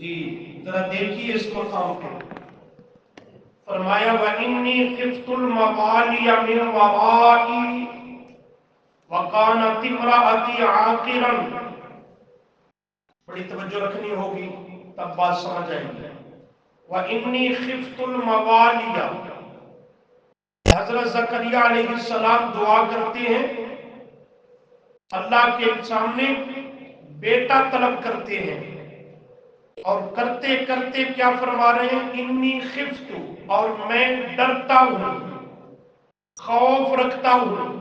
جی ذرا دیکھیے اس مقام پہ فرمایا وَإِنِّي خِفْتُ الْمَوَالِيَ مِنْ وَرَائِي وَكَانَتِ امْرَأَتِي عَاقِرًا. بڑی توجہ رکھنی ہوگی تب بات سمجھ آئے گی. وَإِنِّي خِفْتُ الْمَوَالِيَ. حضرت زکریا علیہ السلام دعا کرتے ہیں، اللہ کے سامنے بیٹا طلب کرتے ہیں، اور کرتے کرتے کیا فرما رہے ہیں؟ انی خفتو، اور میں ڈرتا ہوں، خوف رکھتا ہوں،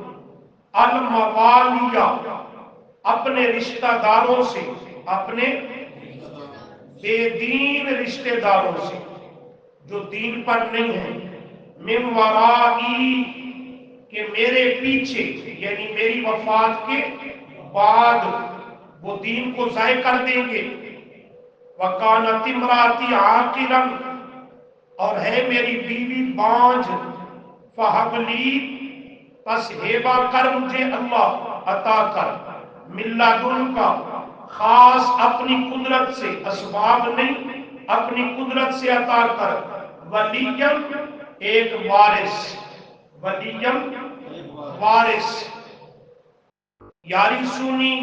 الموالیہ، اپنے رشتہ داروں سے، اپنے بے دین رشتہ داروں سے جو دین پر نہیں ہیں، من ورائی، کہ میرے پیچھے یعنی میری وفات کے بعد وہ دین کو ضائع کر دیں گے. وَقَانَتِ امْرَأَتِي عَاقِرًا، اور ہے میری بیوی بانجھ. فَحَبْ لِی، پس ہیبہ کر مجھے اللہ، عطا کر، مِن لَدُنْکَ، خاص اپنی قدرت سے، اسباب نہیں، اپنی قدرت سے عطا کر، وَلِیًّا، ایک وارث، وَلِیًّا وارث، یاری سونی،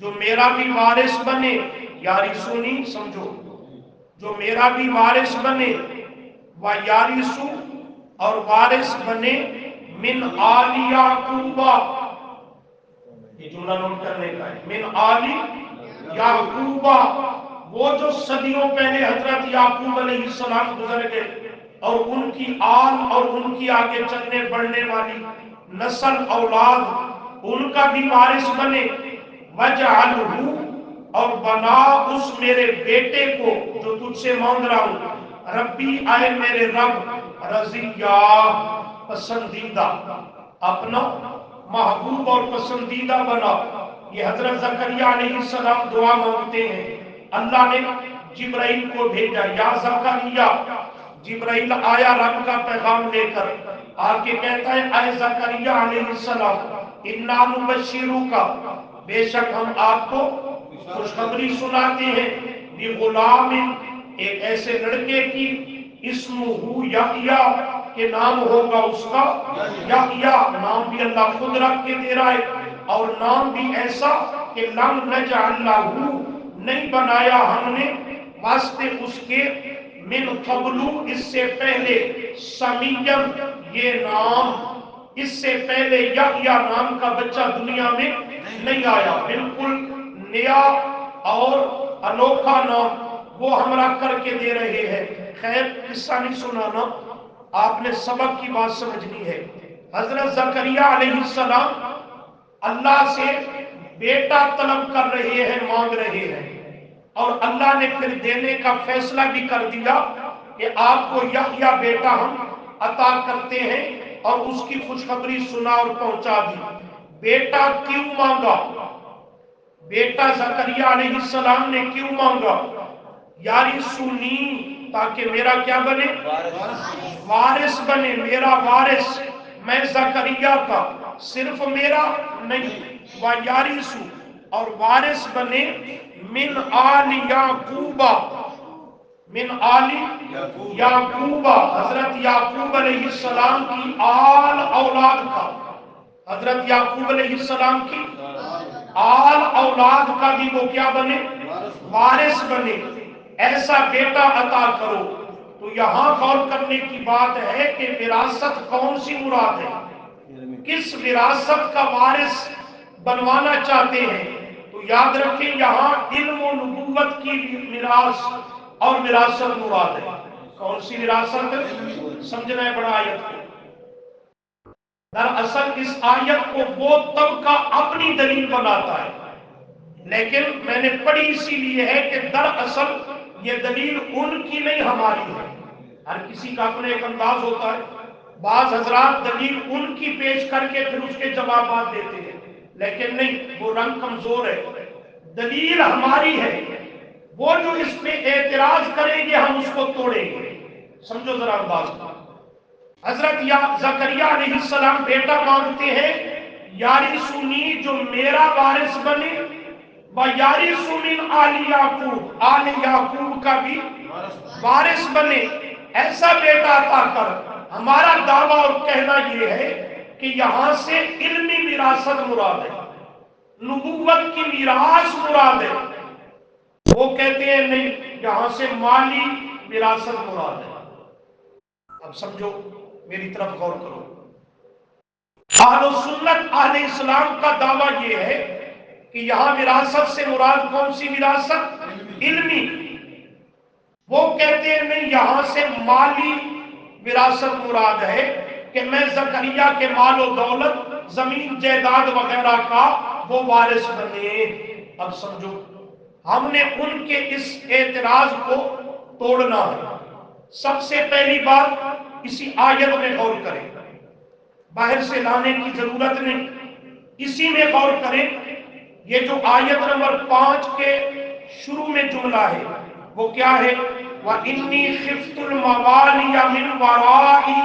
جو میرا بھی وارث بنے. یاری سونی سمجھو، جو میرا بھی وارث بنے. وَيَارِثُ، اور وارث بنے، من آل یعقوب، یہ جملہ نوٹ کرنے کا ہے، من آل یعقوب، وہ جو صدیوں پہلے حضرت یعقوب علیہ السلام گزر گئے، اور ان کی آل اور ان کی آگے چلنے بڑھنے والی نسل اولاد، ان کا بھی وارث بنے. وَجْعَلْهُ، اور بنا اس میرے بیٹے کو جو تجھ سے مانگ رہا ہوں، ربی، آئے میرے رب، رضیہ، پسندیدہ، اپنا محبوب اور پسندیدہ بنا. یہ حضرت زکریا علیہ السلام دعا مانگتے ہیں. اللہ نے جبرائیل کو بھیجا، یا زکریا. جبرائیل آیا رب کا پیغام لے کر، آ کے کہتا ہے اے زکریا علیہ السلام، اِنَّا نُبَشِّرُکَ، بے شک ہم آپ کو خوشخبری سناتے ہیں، بِغُلَامٍ، ایک ایسے لڑکے کی، اسمہ یحییٰ، کہ نام ہوگا اس کا یحییٰ. نام بھی اللہ خود رکھ کے دے رہا ہے، اور نام بھی ایسا کہ لم نجعل لہ، نہیں بنایا ہم نے واسطے اس کے، من قبل، اس سے پہلے، سمیًّا، یہ نام، اس سے پہلے یحییٰ نام کا بچہ دنیا میں نہیں آیا. بالکل نیا اور انوکھا نام وہ ہم رکھ کر کے دے رہے ہیں. خیر قصہ نہیں سنانا، آپ نے سبق کی بات سمجھنی ہے. حضرت زکریا علیہ السلام اللہ سے بیٹا طلب کر رہے ہیں، مانگ رہے ہیں، اور اللہ نے پھر دینے کا فیصلہ بھی کر دیا کہ آپ کو یحییٰ بیٹا ہم عطا کرتے ہیں، اور اس کی خوشخبری سنا اور پہنچا دی. بیٹا کیوں مانگا؟ بیٹا زکریا علیہ السلام نے کیوں مانگا؟ یاری سونی، تاکہ میرا کیا بنے؟ وارث بنے، میرا وارث. میں زکریا کا، صرف میرا نہیں. وَيَارِثُ، اور وارث بنے، من آل یعقوب، من آل یعقوب، حضرت یعقوب علیہ السلام کی آل اولاد کا، حضرت یعقوب علیہ السلام کی آل اولاد کا بھی وہ کیا بنے؟ وارث بنے. ایسا بیٹا عطا کرو. تو یہاں غور کرنے کی بات ہے کہ وراثت کون سی مراد ہے، کس وراثت کا وارث بنوانا چاہتے ہیں. تو یاد رکھیں یہاں علم و نبوت کی میراث اور وراثت مراد ہے. کون سی وراثت؟ سمجھنا ہے بڑا آیت کو. دراصل اس آیت کو وہ طبقہ اپنی دلیل بناتا ہے، لیکن میں نے پڑھی اسی لیے ہے کہ دراصل یہ دلیل ان کی نہیں، ہماری ہے. ہر کسی کا اپنا ایک انداز ہوتا ہے. بعض حضرات دلیل ان کی پیش کر کے پھر اس کے جوابات دیتے ہیں، لیکن نہیں، وہ رنگ کمزور ہے. دلیل ہماری ہے، وہ جو اس پہ اعتراض کریں گے ہم اس کو توڑیں گے. سمجھو ذرا انداز کو. حضرت زکریا علیہ السلام بیٹا مانگتے ہیں، یاری سونی، جو میرا وارث بنے. وَيَرِثُ مِنْ آلِ یعقوب، آل یعقوب کا بھی وارث بنے، ایسا بیٹا عطا کر۔ ہمارا دعویٰ اور کہنا یہ ہے کہ یہاں سے علمی وراثت مراد ہے، نبوت کی میراث مراد ہے۔ وہ کہتے ہیں نہیں، یہاں سے مالی وراثت مراد ہے۔ اب سمجھو، میری طرف غور کرو۔ اہل سنت اہل اسلام کا دعویٰ یہ ہے کہ یہاں وراثت سے مراد کون سی وراثت؟ علمی۔ وہ کہتے ہیں نہیں، یہاں سے مالی وراثت مراد ہے کہ میں زکریا کے مال و دولت، زمین جائیداد وغیرہ کا وہ وارث بنے۔ اب سمجھو، ہم نے ان کے اس اعتراض کو توڑنا ہے۔ سب سے پہلی بات، اسی آیت میں غور کریں، باہر سے لانے کی ضرورت نہیں، اسی میں غور کریں۔ یہ جو آیت نمبر 5 کے شروع میں جملہ ہے وہ کیا ہے؟ وَإِنِّي خِفْتُ الْمَوَالِيَ مِنْ وَرَائِي،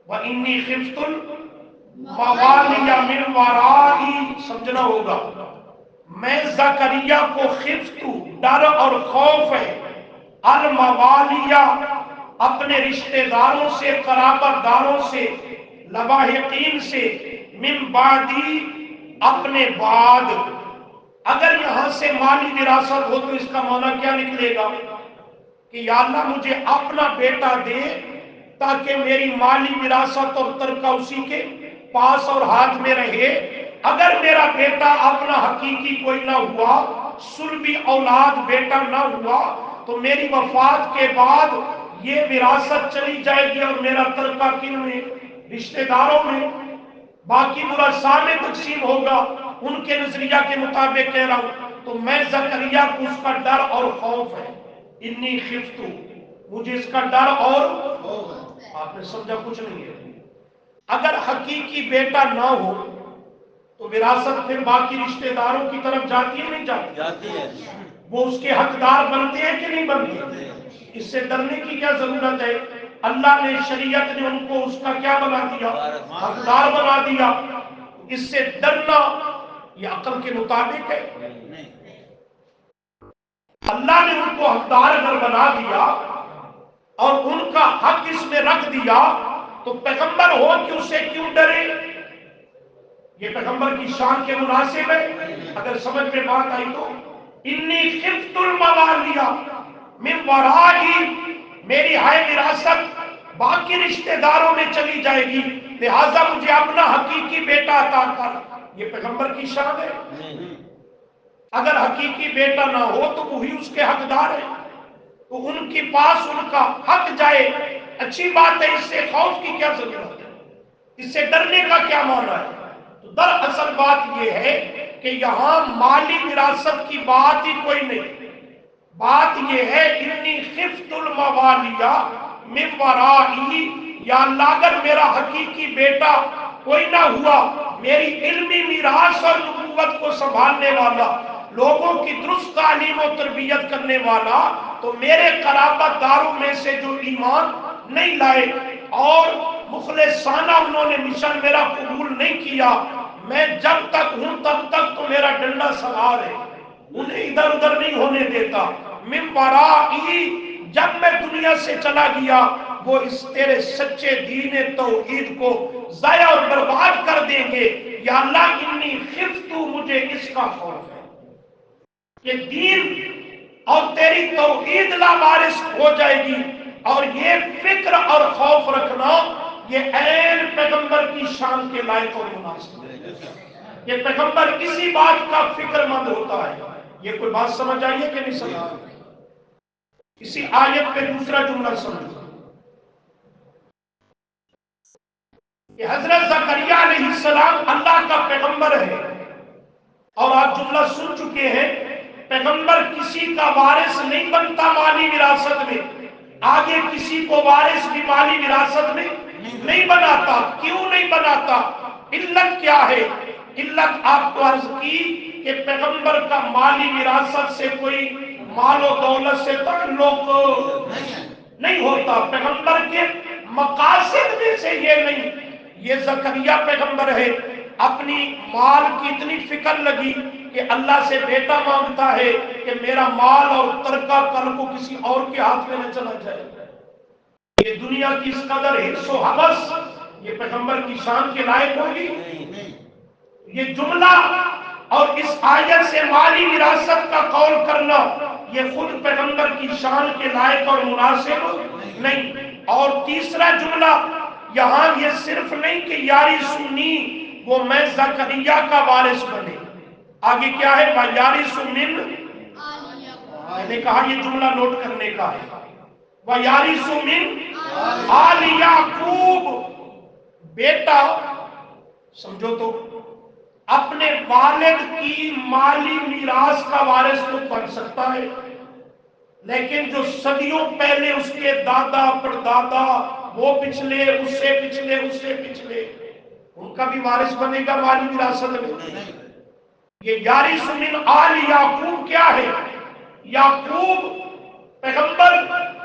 وَإِنِّي خِفْتُ الْمَوَالِيَ مِنْ وَرَائِي، سمجھنا ہوگا۔ میں زکریا کو خفتو، ڈر اور خوف ہے، الموالیہ، اپنے رشتہ داروں سے، قرابت داروں سے، لواحقین سے، من بعدی، اپنے بعد۔ اگر یہاں سے مالی وراثت ہو تو اس کا معنی کیا نکلے گا کہ یا اللہ مجھے اپنا بیٹا دے تاکہ میری مالی وراثت اور ترکہ اسی کے پاس اور ہاتھ میں رہے۔ اگر میرا بیٹا اپنا حقیقی کوئی نہ ہوا، سلبی اولاد بیٹا نہ ہوا، تو میری وفات کے بعد یہ وراثت چلی جائے گی اور میرا ترکہ کن میں؟ رشتہ داروں میں۔ باقی ورثاء میں تقسیم ہوگا، ان کے نظریہ کے مطابق کہہ رہا ہوں۔ تو میں زکریا کو اس کا ڈر اور خوف ہے، انی خفتو، مجھے اس کا ڈر اور آپ نے سمجھا کچھ نہیں ہے۔ اگر حقیقی بیٹا نہ ہو تو وراثت پھر باقی رشتہ داروں کی طرف جاتی ہے نہیں جاتی ہے؟ وہ اس کے حقدار بنتے ہیں کہ نہیں بنتے؟ اس سے ڈرنے کی کیا ضرورت ہے؟ اللہ نے، شریعت نے ان کو اس کا کیا بنا دیا؟ حقدار بنا دیا۔ اس سے ڈرنا یہ عقل کے مطابق ہے؟ اللہ نے ان کو حقدار اگر بنا دیا اور ان کا حق اس میں رکھ دیا تو پیغمبر ہو کہ اسے کیوں ڈرے؟ یہ پیغمبر کی شان کے مناسب ہے؟ اگر سمجھ میں بات آئی تو انی خفت الموالیہ من ورائی، میری ہے وراثت باقی رشتہ داروں میں چلی جائے گی، لہذا مجھے اپنا حقیقی بیٹا عطا کر۔ یہ پیغمبر کی شان ہے؟ اگر حقیقی بیٹا نہ ہو تو وہی اس کے حقدار ہے، تو ان کے پاس ان کا حق جائے، اچھی بات ہے، اس سے خوف کی کیا ضرورت ہے؟ اس سے ڈرنے کا کیا معنی ہے؟ تو دراصل بات یہ ہے کہ یہاں مالی وراثت کی بات ہی کوئی نہیں، بات یہ ہے انی خفت الموالیہ من ورائی، یا اللہ اگر میرا حقیقی بیٹا کوئی نہ ہوا، میری علمی میراث اور نبوت کو سنبھالنے والا، لوگوں کی درست تعلیم و تربیت کرنے والا، تو میرے قرابت داروں میں سے جو ایمان نہیں لائے اور مخلصانہ انہوں نے مشن میرا قبول نہیں کیا، میں جب تک ہوں تب تک تو میرا ڈنڈا سوار ہے، انہیں ادھر ادھر نہیں ہونے دیتا۔ من ورائی، جب میں دنیا سے چلا گیا وہ اس تیرے سچے دین توحید کو ضائع اور برباد کر دیں گے۔ یا اللہ انی خفتو، مجھے اس کا خوف ہے کہ دین اور تیری توحید لاوارث ہو جائے گی، اور یہ فکر اور خوف رکھنا یہ عین پیغمبر کی شان کے لائق اور مناسب ہے۔ یہ پیغمبر اسی بات کا فکر مند ہوتا ہے۔ یہ کوئی بات سمجھ آئیے کہ نہیں سمجھ؟ اسی آیت پہ دوسرا جملہ سمجھو کہ حضرت زکریا علیہ السلام اللہ کا پیغمبر ہے، اور آپ جملہ سن چکے ہیں، پیغمبر کسی کا وارث نہیں بنتا مالی وراثت میں، آگے کسی کو وارث بھی مالی وراثت میں نہیں بناتا۔ کیوں نہیں بناتا؟ علت کیا ہے؟ علت آپ کو عرض کی کہ پیغمبر کا مالی وراثت سے کوئی مال و دولت سے تعلق نہیں ہوتا، پیغمبر کے مقاصد میں سے یہ نہیں۔ یہ زکریا پیغمبر ہے، اپنی مال کی اتنی فکر لگی کہ اللہ سے بیٹا مانگتا ہے کہ میرا مال اور ترکہ کل کو کسی اور کے ہاتھ میں نہ چلا جائے. یہ دنیا کی اس قدر حرص و حوث یہ پیغمبر کی شان کے لائق ہوگی؟ یہ جملہ اور اس آیت سے مالی وراثت کا قول کرنا یہ خود پیغمبر کی شان کے لائق اور مناسب نہیں. اور تیسرا جملہ یہاں یہ صرف نہیں کہ یاری سنی وہ میں زکریا کا وارث بنے، آگے کیا ہے؟ وَيَارِثُ مِنْ، میں نے کہا یہ جملہ نوٹ کرنے کا ہے. وَيَارِثُ مِنْ آلِ یعقوب، بیٹا سمجھو تو اپنے والد کی مالی میراث کا وارث تو بن سکتا ہے، لیکن جو صدیوں پہلے اس کے دادا پردادا وہ پچھلے اس سے پچھلے اس سے پچھلے ان کا بھی وارث بنے گا مالی وراثت میں؟ یہ یارث من آل یعقوب کیا ہے؟ یعقوب پیغمبر،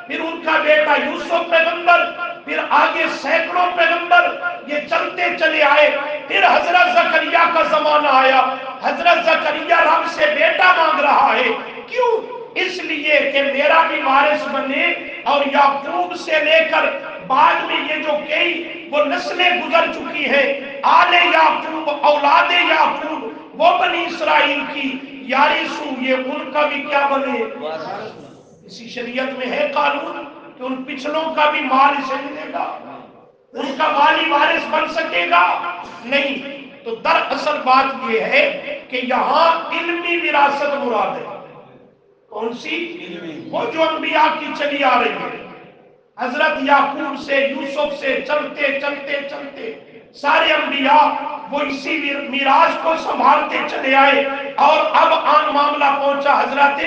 پھر ان کا بیٹا یوسف پیغمبر، پھر آگے سینکڑوں پیغمبر یہ چلتے چلے آئے. پھر حضرت زکریا کا زمانہ آیا، حضرت زکریا رب سے بیٹا مانگ رہا ہے. کیوں؟ اس لیے کہ میرا بھی وارث بنے، اور یعقوب سے لے کر بعد میں یہ جو کئی وہ نسلیں گزر چکی ہیں، آل یعقوب اولاد یعقوب وہ بنی اسرائیل کی یارثو، یہ ان کا بھی کیا بنے؟ اسی شریعت میں ہے قانون کہ ان پچھلوں کا بھی مال اسے ملے گا، ان کا مالی وارث بن سکے گا نہیں. تو دراصل بات یہ ہے کہ یہاں علمی وراثت مراد ہے. کون سی؟ وہ جو انبیاء کی چلی آ رہی ہے، حضرت یعقوب سے یوسف سے چلتے چلتے چلتے سارے انبیاء وہ اسی میراث کو سنبھالتے چلے آئے. اور اب آن معاملہ پہنچا حضرت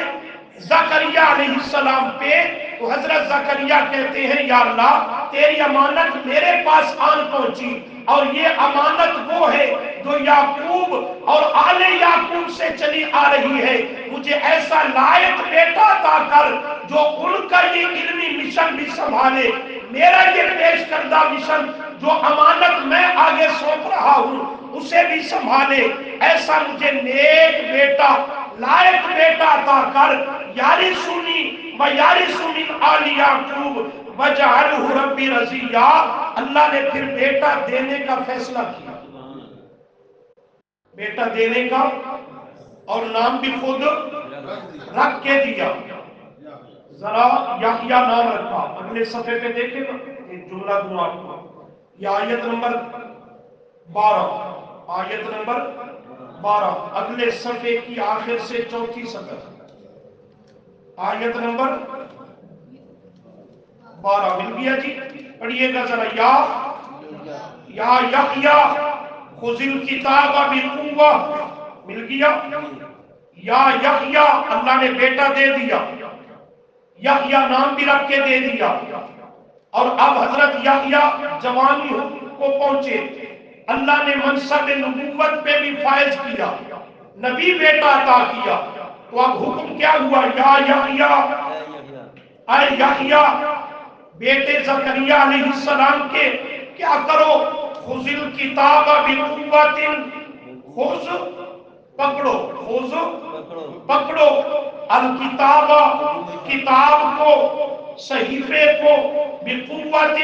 زکریا علیہ السلام پہ، تو حضرت زکریا کہتے ہیں یا اللہ تیری امانت میرے پاس آن پہنچی، اور یہ امانت وہ ہے جو یعقوب اور آل یعقوب سے چلی آ رہی ہے. مجھے ایسا لائق بیٹا عطا کر جو ان کا یہ علمی مشن بھی سنبھالے، میرا یہ پیش کردہ مشن جو امانت میں آگے سونپ رہا ہوں اسے بھی سنبھالے. ایسا مجھے نیک بیٹا لائق بیٹا عطا کر. یارثنی و یارث من آل یعقوب وجعلہ ربی رضیا. اللہ نے پھر بیٹا دینے کا فیصلہ کیا، بیٹا دینے کا، اور نام بھی خود رکھ کے دیا. ذرا یحییٰ نام رکھا. اگلے صفحے پہ دیکھیں نا، ایک جملہ دوں آپ کو. یہ آیت نمبر 12، آیت نمبر 12 اگلے صفحے کی آخر سے چوتھی صفحہ، آیت نمبر 12 مل گیا جی؟ پڑھیے گا ذرا. یا یحییٰ خذ الکتاب بقوہ، مل گیا؟ یا یحییٰ اللہ نے بیٹا دے دیا، یحییٰ نام بھی رکھ کے دے دیا. اور اب حضرت یحییٰ جوانی کو پہنچے، اللہ نے منصب نبوت پہ بھی فائز کیا، نبی بیٹا عطا کیا. تو اب حکم کیا ہوا؟ یا یحییٰ، اے یحییٰ بیٹے زکریا علیہ السلام کے کیا کرو؟ خذ الکتاب بقوۃ، خذ پکڑو، خذ پکڑو، الکتاب کتاب کو، صحیفے کو، بقوۃ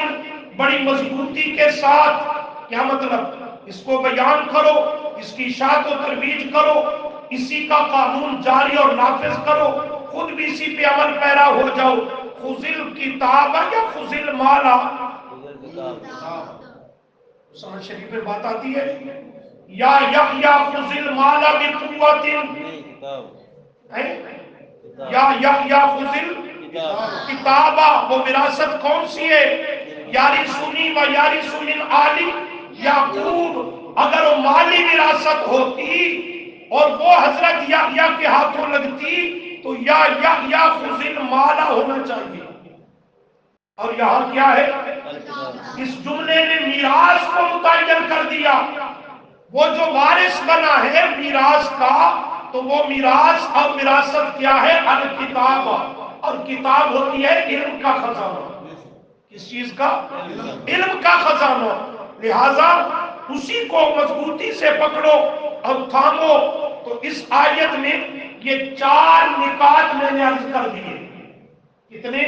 بڑی مضبوطی کے ساتھ. کیا مطلب؟ اس کو بیان کرو، اس کی اشاعت و ترویج کرو، اسی کا قانون جاری اور نافذ کرو، خود بھی اسی پہ عمل پیرا ہو جاؤ. خذ الکتاب یا خذ المال؟ سمجھ شریف میں بات آتی ہے. یا یحییٰ خذ المال بقوۃ، یا یحییٰ خذ الکتاب. وہ وراثت کون سی ہے؟ یارثنی و یارث من آل یعقوب. اگر وہ مالی وراثت ہوتی اور وہ حضرت یحییٰ کے ہاتھوں لگتی تو یا یحییٰ خذ المال ہونا چاہیے. اور یہاں کیا ہے؟ اس جملے نے میراث کو متعین کر دیا. وہ جو وارث بنا ہے میراث کا، تو وہ میراث اور وراثت کیا ہے؟ الکتاب. اور کتاب ہوتی ہے علم کا خزانہ. کس چیز کا؟ علم کا خزانہ. لہذا اسی کو مضبوطی سے پکڑو اور تھامو تو اس آیت میں یہ 4 نکات میں نے عرض کر دیے. کتنے؟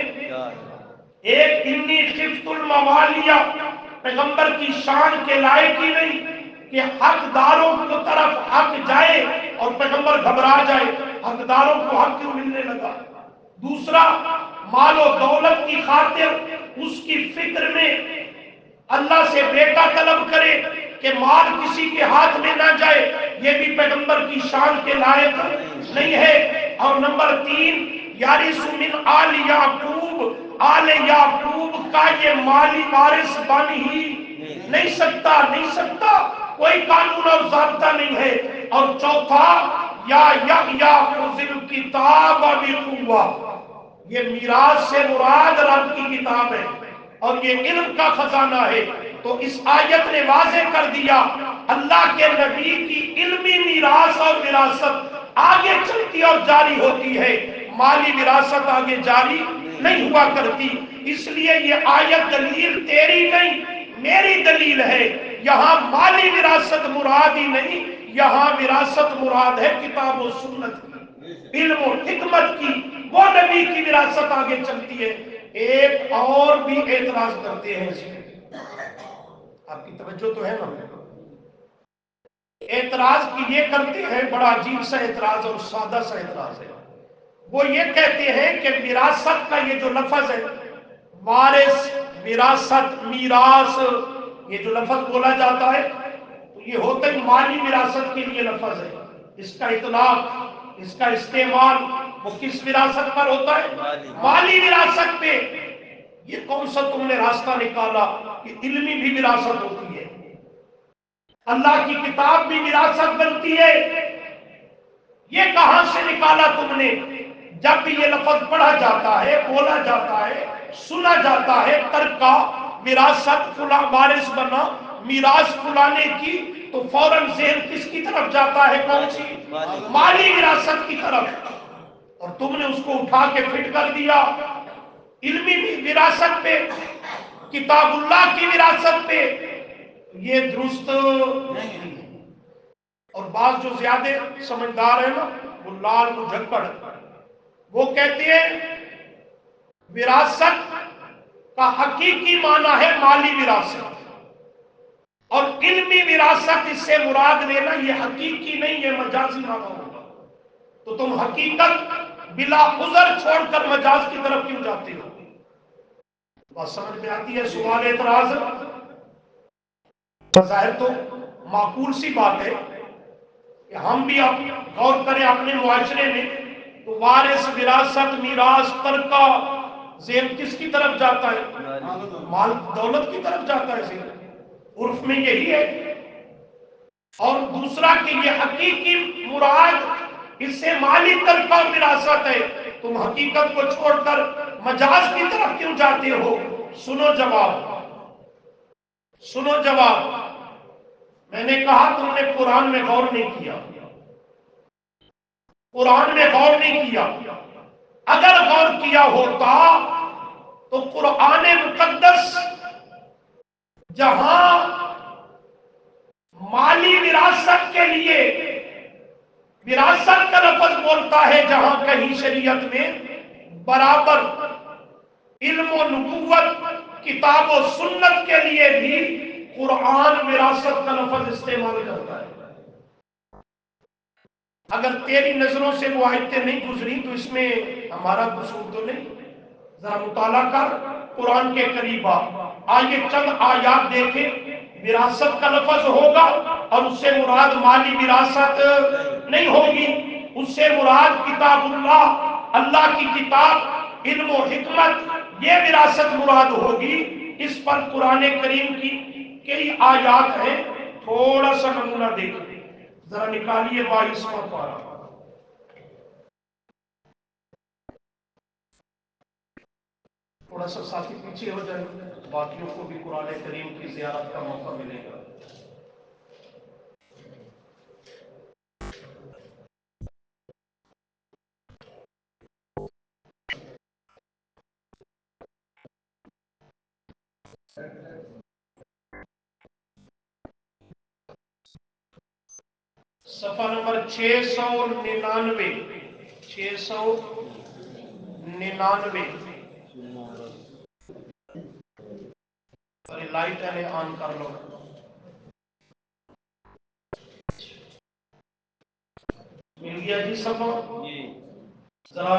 ایک انی خفت الموالیہ، پیغمبر کی شان کے لائق ہی نہیں کہ حقداروں کی طرف حق جائے اور پیغمبر گھبرا جائے، حقداروں کو حق کیوں ملنے لگا. دوسرا، مال و دولت کی خاطر اس کی فکر میں اللہ سے بیٹا طلب کرے کہ مال کسی کے ہاتھ میں نہ جائے، یہ بھی پیغمبر کی شان کے لائق نہیں ہے. اور نمبر 3، یارث من آل یعقوب، آل یعقوب کا یہ مالی وارث بن ہی نہیں سکتا، کوئی قانون اور ضابطہ نہیں ہے. اور چوتھا، یا یحییٰ خذ الکتاب بقوہ، یہ میراث سے مراد رب کی کتاب ہے اور یہ علم کا خزانہ ہے. تو اس آیت نے واضح کر دیا اللہ کے نبی کی علمی میراث اور وراثت آگے چلتی اور جاری ہوتی ہے، مالی وراثت آگے جاری نہیں ہوا کرتی. اس لیے یہ آیت دلیل تیری نہیں میری دلیل ہے. یہاں مالی وراثت مراد ہی نہیں، یہاں وراثت مراد ہے کتاب و سنت کی، علم و حکمت کی، وہ نبی کی وراثت آگے چلتی ہے. ایک اور بھی اعتراض کرتے ہیں اس میں، آپ کی توجہ تو ہے نا. اعتراض کی یہ کرتے ہیں، بڑا عجیب سا اعتراض اور سادہ سا اعتراض ہے. وہ یہ کہتے ہیں کہ وراثت کا یہ جو لفظ ہے، وارث، وراثت، میراث، یہ جو لفظ بولا جاتا ہے تو یہ ہوتا ہی مالی وراثت کے لیے لفظ ہے. اس کا اطلاق، اس کا استعمال وہ کس وراثت پر ہوتا ہے؟ مالی وراثت پہ. یہ کون سا تم نے راستہ نکالا کہ علمی بھی وراثت ہوتی ہے، اللہ کی کتاب بھی وراثت بنتی ہے؟ یہ کہاں سے نکالا تم نے؟ جب بھی یہ لفظ پڑھا جاتا ہے، بولا جاتا ہے، سنا جاتا ہے، ترکہ وراثت، فلاں وارث بنا، میراث فلانے کی، تو فوراً ذہن کس کی طرف جاتا ہے؟ کون سی؟ مالی وراثت کی طرف. اور تم نے اس کو اٹھا کے فٹ کر دیا علمی وراثت پہ، کتاب اللہ کی وراثت پہ. یہ درست نہیں. اور بعض جو زیادہ سمجھدار ہیں نا، وہ لال مجھکڑ، وہ کہتے ہیں وراثت کا حقیقی معنی ہے مالی وراثت، اور علمی وراثت اس سے مراد لینا یہ حقیقی نہیں، یہ مجازی معنی ہوگا. تو تم حقیقت بلا عذر چھوڑ کر مجاز کی طرف کیوں جاتے ہو؟ بات سمجھ میں آتی ہے؟ سوال اعتراض بظاہر تو معقول سی بات ہے کہ ہم بھی غور کریں اپنے معاشرے میں، تو وارث، وراثت، میراث، ترکہ، ذہن کس کی طرف جاتا ہے؟ مال دولت کی طرف جاتا ہے ذہن. عرف میں یہی ہے. اور دوسرا کہ یہ حقیقی مراد اس سے مالی ترکہ اور وراثت ہے، تم حقیقت کو چھوڑ کر مجاز کی طرف کیوں جاتے ہو؟ سنو جواب. میں نے کہا تم نے قرآن میں غور نہیں کیا، قرآن میں غور نہیں کیا. اگر غور کیا ہوتا تو قرآن مقدس جہاں مالی وراثت کے لیے وراثت کا لفظ بولتا ہے، جہاں کہیں شریعت میں برابر علم و نبوت، کتاب و سنت کے لیے بھی قرآن وراثت کا لفظ استعمال کرتا ہے. اگر تیری نظروں سے وہ آیتیں نہیں گزری تو اس میں ہمارا قصور تو نہیں. ذرا مطالعہ کر، قرآن کے قریب آئیے چند آیات دیکھیں. وراثت کا لفظ ہوگا اور اس سے مراد مالی وراثت نہیں ہوگی، اس سے مراد کتاب اللہ، اللہ کی کتاب، علم و حکمت، یہ وراثت مراد ہوگی. اس پر قرآن کریم کی کئی آیات ہیں، تھوڑا سا نمونہ دیکھیں. ذرا نکالیے 22واں پارہ. تھوڑا سا ساتھی پیچھے ہو جائے، باقیوں کو بھی قرآن کریم کی زیارت کا موقع ملے گا. صفحہ نمبر 699، 699۔ لائٹ ہے آن کر لو۔ مل گیا جی صفحہ؟ ذرا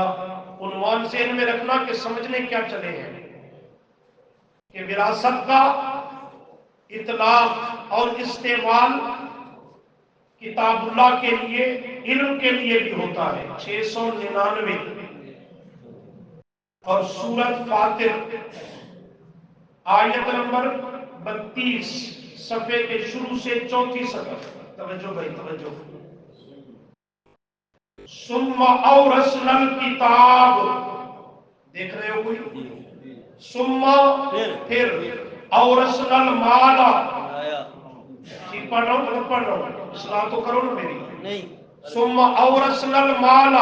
عنوان ذہن میں رکھنا کہ سمجھنے کیا چلے ہیں کہ وراثت کا اطلاق اور استعمال کتاب اللہ کے لیے، علم کے لیے بھی ہوتا ہے۔ 699 اور سورۃ فاطر آیت نمبر 32، صفحے کے شروع سے چوتھی صفحہ۔ توجہ بھائی توجہ۔ ثم اورثنا الکتاب، دیکھ رہے ہو کوئی؟ ثم پھر اورثنا المال، ٹھیک پڑھ رہا ہوں غلط پڑھ رہا ہوں؟ اصلاح تو کرو نا میری۔ نہیں۔ ثم اورثنا المال،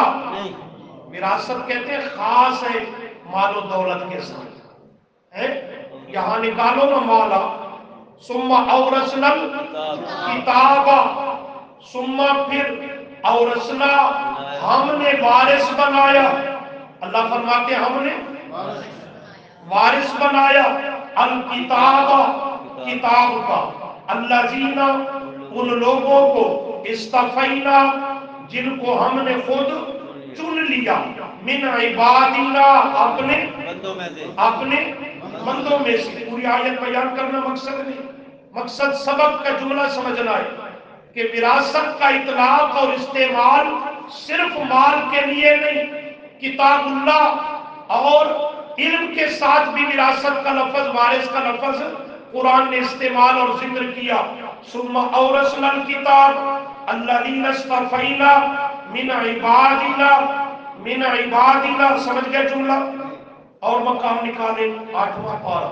وراثت کہتے ہیں خاص ہے مال و دولت کے ساتھ، یہاں نکالو نا مالا۔ ثم اورثنا الکتاب، ثم پھر اورثنا ہم نے وارث بنایا، اللہ فرماتے ہیں ہم نے وارث بنایا الکتاب، کتاب کا، الذین ان لوگوں کو، استفینا جن کو ہم نے خود چن لیا، من عبادنا اپنے بندوں میں سے۔ پوری آیت بیان کرنا مقصد نہیں، مقصد سبق کا جملہ سمجھنا ہے کہ وراثت کا اطلاق اور استعمال صرف مال کے لیے نہیں، کتاب اللہ اور علم کے ساتھ بھی وراثت کا لفظ، وارث کا لفظ قرآن نے استعمال اور ذکر کیا۔ ثم اورثنا الکتاب الذین اصطفینا من عبادنا، من عبادنا، سمجھ گئے جملہ؟ اور مقام نکالیں 8واں پارہ،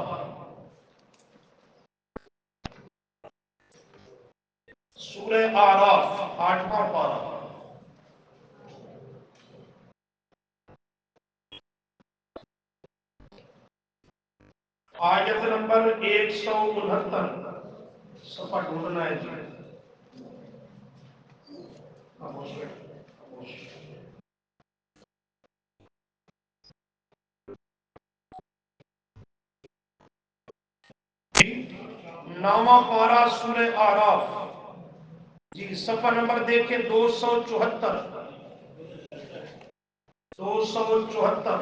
سورہ اعراف 8واں پارہ، آیت نمبر 169، صفحہ ڈھونڈنا ہے جی۔ نامہ پارہ سورہ اعراف جی، صفحہ نمبر دیکھیں 274، 274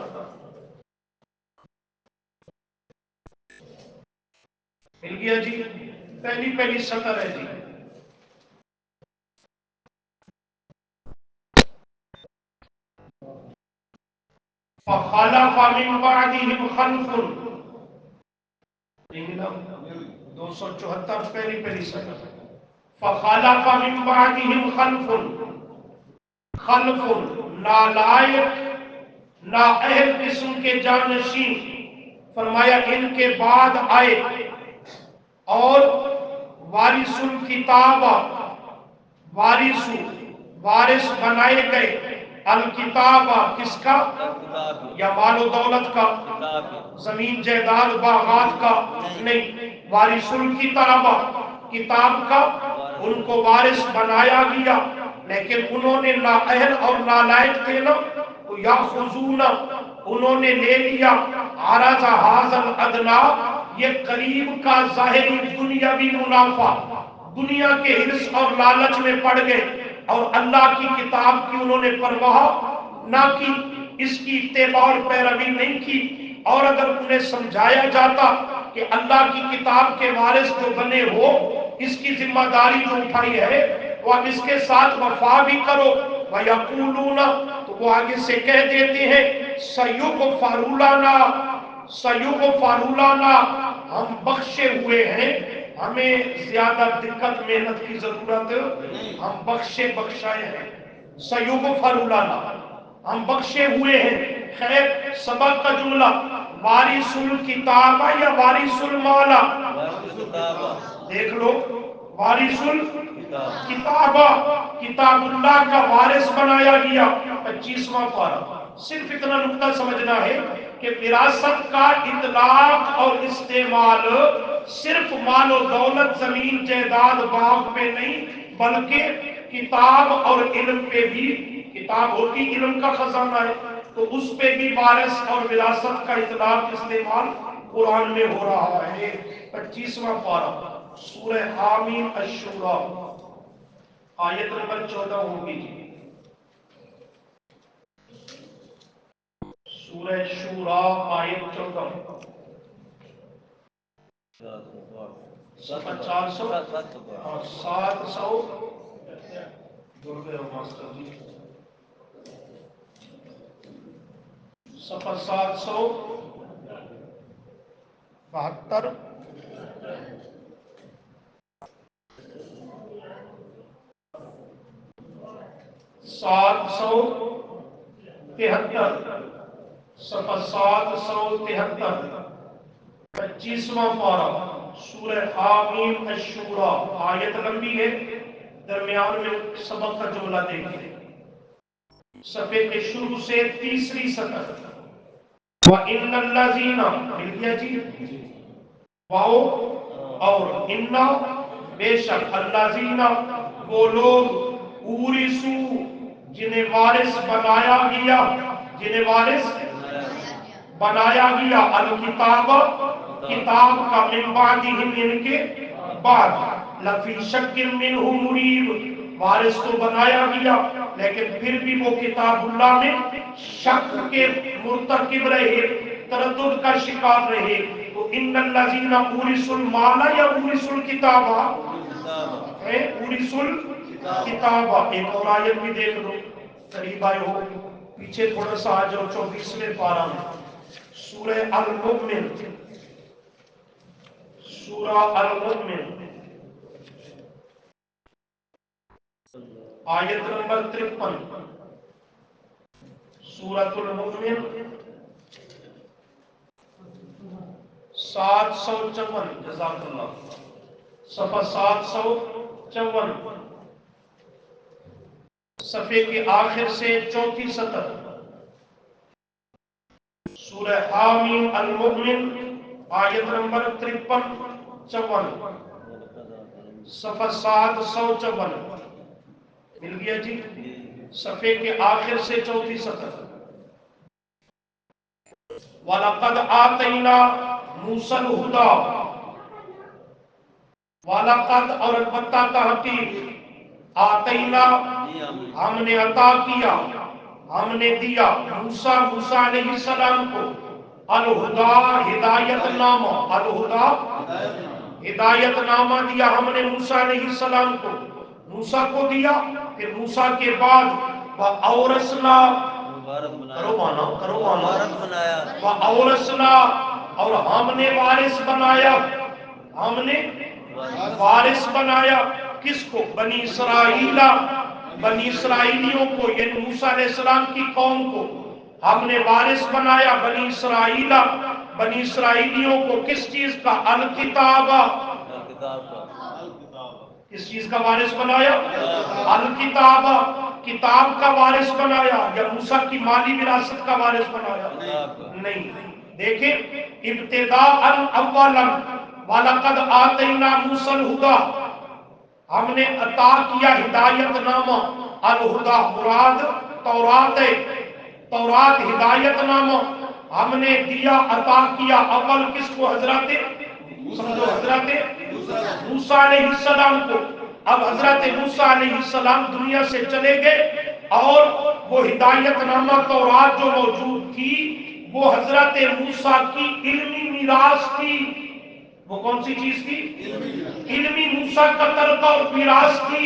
مل گیا جی؟ پہلی سطر ہے جی۔ فخلف من بعدهم خلف، 274 پہلی سطر۔ فخلف من بعدهم خلف، خلف نالائق نااہل قسم کے جانشین، فرمایا ان کے بعد آئے اور وارث الکتاب، وارث بنائے گئے الکتاب، کس کا؟ یا مال و دولت کا، زمین جائیداد باغات کا نہیں، وارث الکتاب، کتاب کا ان کو وارث بنایا گیا، لیکن انہوں نے نااہل اور نالائق تھے نا، تو یاخذون انہوں نے لے لیا عرض ھذا الادنی، یہ قریب کا ظاہری دنیاوی منافع، دنیا کے حرص اور لالچ میں پڑ گئے اور اللہ کی کتاب کی انہوں نے پرواہ نہ کی، اس کی اتباع اور پیروی نہیں کی۔ اور اگر انہیں سمجھایا جاتا کہ اللہ کی کتاب کے وارث جو بنے ہو، اس کی ذمہ داری جو اٹھائی ہے وہ اب اس کے ساتھ وفا بھی کرو، وَيَقُولُونَ تو وہ آگے سے کہہ دیتے ہیں سَيُغْفَرُ لَنَا، ہم بخشے ہوئے ہیں، ہمیں زیادہ دقت محنت کی ضرورت، ہم بخشائے ہیں، سَيُغْفَرُ لَنَا، ہم بخشے ہوئے ہیں۔ خیر سبق کا جملہ وارث الکتاب یا وارث المال، دیکھ لو، وارث الکتاب، کتاب اللہ کا وارث بنایا گیا۔ 25واں پارہ، صرف اتنا نقطہ سمجھنا ہے کہ وراثت کا اطلاق اور استعمال صرف مال و دولت، زمین جائیداد باغ پہ نہیں، بلکہ کتاب اور علم پہ بھی، کتاب ہوتی علم کا خزانہ ہے، تو اس پہ بھی وارث اور وراثت کا اطلاق استعمال قرآن میں ہو رہا ہے۔ 25واں پارہ سورہ حامیم الشورى آیت نمبر 14 ہوگی جی، سورہ شورى آیت 14 صفحہ 400 اور 700 جڑ گئے ہو ماسٹر جی، صفحہ 772 773 صفحہ 773 25واں پارہ سورہ حامیم الشورى، آیت لمبی ہے، درمیان میں سبق کا جملہ دیکھیں، صفحے کے شروع سے تیسری سطر، وَإِنَّ الَّذِينَ مل گیا جی، واؤ اور اِنَّا بے شک، الَّذِينَ وہ لوگ، اورثو جنہیں وارث بنایا گیا، جنہیں وارث بنایا گیا، الکتاب کتاب کا، من بعدہم ان کے بعد، لفی شک منہ مریب وارث تو بنایا گیا لیکن پھر بھی وہ کتاب اللہ میں شک کے مرتکب رہے، تردد کا شکار رہے، تو ان الذین اورثوا المال یا اورثوا الکتاب ہے، اورثوا الکتاب۔ ایک اور آیت بھی دیکھ لو، قریب آئے ہو، پیچھے تھوڑا سا آ جاؤ، 24ویں پارہ میں سورہ المؤمن، سورہ المؤمن آیت نمبر 53، سورۃ المؤمن 754، جزاک اللہ، صفحہ 754، صفحے کے آخر سے چوتھی سطر، سورہ حامیم المؤمن آیت نمبر 53-54، صفحہ 754 مل گیا جی، صفحے کے آخر سے چوتھی سطر، وَلَقَدْ آتَيْنَا مُوسَى الْهُدَى، وَلَقَدْ اور البتہ تحقیق، آتَيْنَا ہم نے عطا کیا، ہم نے دیا، موسیٰ علیہ السلام کو، الہدا ہدایت نامہ، الہدا ہدایت نامہ دیا ہم نے موسیٰ علیہ السلام کو، موسیٰ کو دیا، پھر موسیٰ کے بعد وَأَوْرَثْنَا وَأَوْرَثْنَا اور ہم نے وارث بنایا، ہم نے وارث بنایا کس کو؟ بنی اسرائیل، بنی اسرائیلیوں کو، یعنی موسیٰ علیہ السلام کی قوم کو ہم نے وارث بنایا، بنی اسرائیل، بنی اسرائیلیوں کو کس چیز کا؟ الکتاب، کس چیز کا وارث بنایا؟ الکتاب، کتاب کا وارث بنایا، یا موسیٰ کی مالی وراثت کا وارث بنایا؟ نہیں، دیکھیں ابتداءً اولاً، وَلَقَدْ آتَيْنَا مُوسَى الْهُدَى ہم نے عطا کیا ہدایت نامہ، الہدا مراد تورات ہے، تورات ہدایت نامہ ہم نے دیا، عطا کیا، اول کس کو؟ حضرت سمجھو، حضرت موسیٰ علیہ السلام کو۔ اب حضرت موسیٰ علیہ السلام دنیا سے چلے گئے اور وہ ہدایت نامہ تورات جو موجود تھی وہ حضرت موسیٰ کی علمی میراث تھی۔ وہ کون سی چیز تھی؟ علمی موسیٰ کا ترکہ اور میراث تھی۔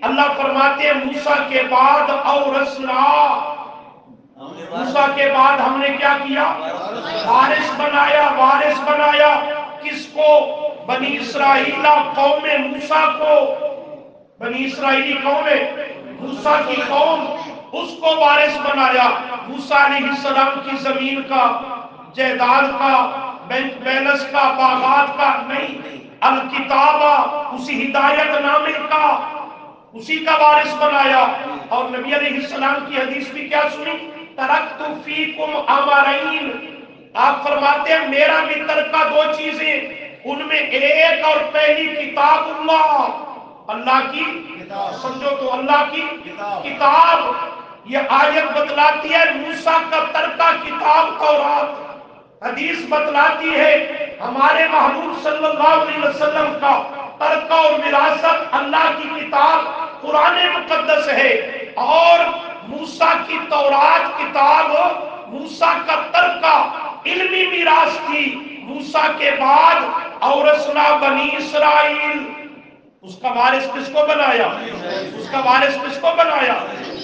اللہ فرماتے ہیں موسیٰ کے بعد اورثنا، موسیٰ کے بعد ہم نے کیا کیا؟ وارث بنایا، وارث بنایا کس کو؟ بنی اسرائیل قوم موسیٰ کو، بنی اسرائیلی قوم موسیٰ کی قوم، اس کو وارث بنایا۔ موسیٰ علیہ السلام کی زمین کا، جائیداد کا، بینک بیلنس کا، باغات کا نہیں، الکتابہ اسی ہدایت نامے کا، اسی کا وارث بنایا۔ اور نبی علیہ السلام کی حدیث بھی کیا سنی؟ ترکت فیکم امرین، آپ فرماتے ہیں میرا بھی ترکہ دو چیزیں، ان میں ایک اور پہلی کتاب اللہ، اللہ کی سمجھو تو اللہ کی کتاب. یہ آیت بتلاتی ہے موسیٰ کا ترکہ کتاب تورات. حدیث بتلاتی ہے ہمارے محبوب صلی اللہ علیہ وسلم کا ترکہ اور وراثت اللہ کی کتاب قرآن مقدس ہے. اور موسیٰ کی تورات کتاب موسیٰ کا ترکہ علمی میراث تھی. موسیٰ کے بعد اورثنا بنی اسرائیل. اس کا وارث کس کو بنایا؟ اس کا وارث کس کو بنایا؟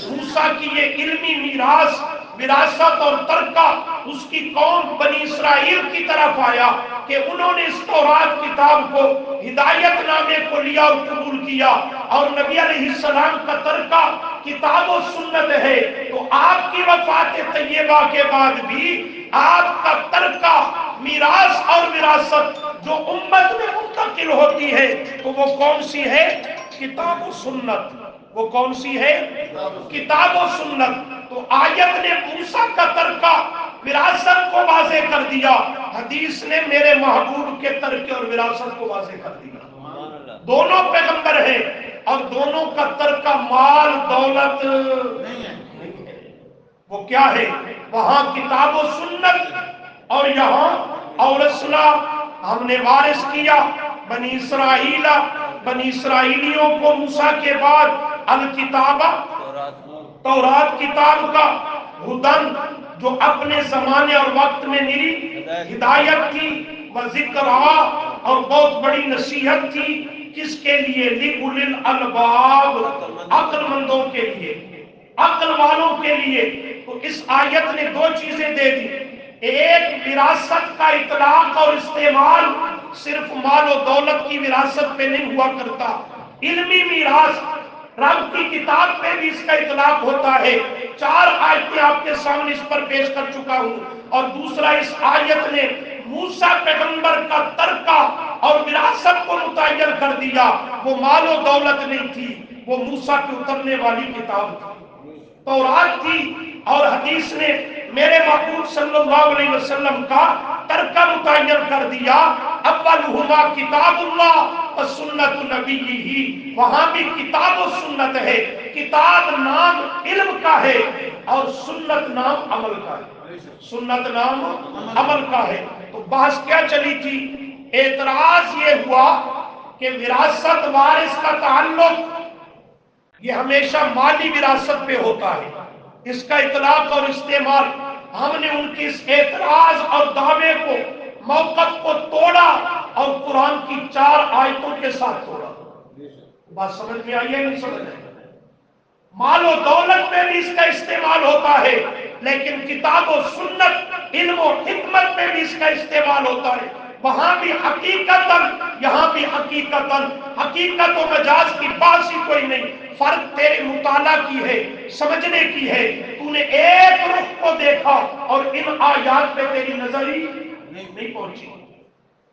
موسیٰ کی یہ علمی میراث وراثت اور ترکہ اس کی قوم بنی اسرائیل کی طرف آیا کہ انہوں نے اس تورات کتاب کو ہدایت نامے کو لیا اور قبول کیا. اور نبی علیہ السلام کا ترکہ کتاب و سنت ہے. تو آپ کی وفات طیبہ کے بعد بھی آپ کا ترکہ میراث اور وراثت جو امت میں منتقل ہوتی ہے تو وہ کون سی ہے؟ کتاب و سنت. وہ کون سی ہے؟ کتاب و سنت. تو آیت نے موسیٰ کا ترکہ وراثت کو واضح کر دیا. حدیث نے میرے محبوب کے ترکے اور وراثت کو واضح کر دیا. دونوں پیغمبر ہیں اور دونوں کا ترکہ مال دولت نہیں ہے. وہ کیا ہے؟ وہاں کتاب و سنت اور یہاں اورثنا ہم نے وارث کیا بنی اسرائیل. بنی اسرائیلیوں کو موسیٰ کے بعد الکتابہ تورات کتاب کا ہدن جو اپنے زمانے اور وقت میں میری ہدایت تھی و ذکر اور بہت بڑی نصیحت تھی. کس کے لیے؟ لِأُولِي الْأَلْبَابِ عقل مندوں کے لیے، عقل والوں کے لیے. تو اس آیت نے دو چیزیں دے دی. ایک وراثت کا اطلاق اور استعمال صرف مال و دولت کی وراثت پہ نہیں ہوا کرتا. علمی میراث رب کی کتاب پہ بھی اس کا اطلاق ہوتا ہے. 4 آیتیں آپ کے سامنے اس پر پیش کر چکا ہوں. اور دوسرا اس آیت نے موسیٰ پیغمبر کا ترکہ اور وراثت کو متعین کر دیا. وہ مال و دولت نہیں تھی، وہ موسیٰ کی اترنے والی کتاب تھی، تورات تھی. اور حدیث نے میرے محبوب صلی اللہ علیہ وسلم کا ترکہ متعین کر دیا. اولہما کتاب اللہ و سنت نبیہ. وہاں بھی کتاب و سنت ہے. کتاب نام علم کا ہے اور سنت نام عمل کا ہے. سنت نام عمل کا ہے. تو بحث کیا چلی تھی؟ اعتراض یہ ہوا کہ وراثت وارث کا تعلق یہ ہمیشہ مالی وراثت پہ ہوتا ہے. اس کا اطلاق اور استعمال ہم نے ان کی اس اعتراض اور دعوے کو موقف کو توڑا اور قرآن کی 4 آیتوں کے ساتھ توڑا. بات سمجھ میں آئی ہے نہیں سمجھ میں؟ مال و دولت میں بھی اس کا استعمال ہوتا ہے لیکن کتاب و سنت علم و حکمت میں بھی اس کا استعمال ہوتا ہے. وہاں بھی حقیقتاً یہاں بھی حقیقتاً. حقیقت و مجاز کی بات ہی کوئی نہیں. فرق تیرے مطالعہ کی ہے، سمجھنے کی ہے. تو نے ایک رخ کو دیکھا اور ان آیات پہ تیری نظر ہی نہیں پہنچی.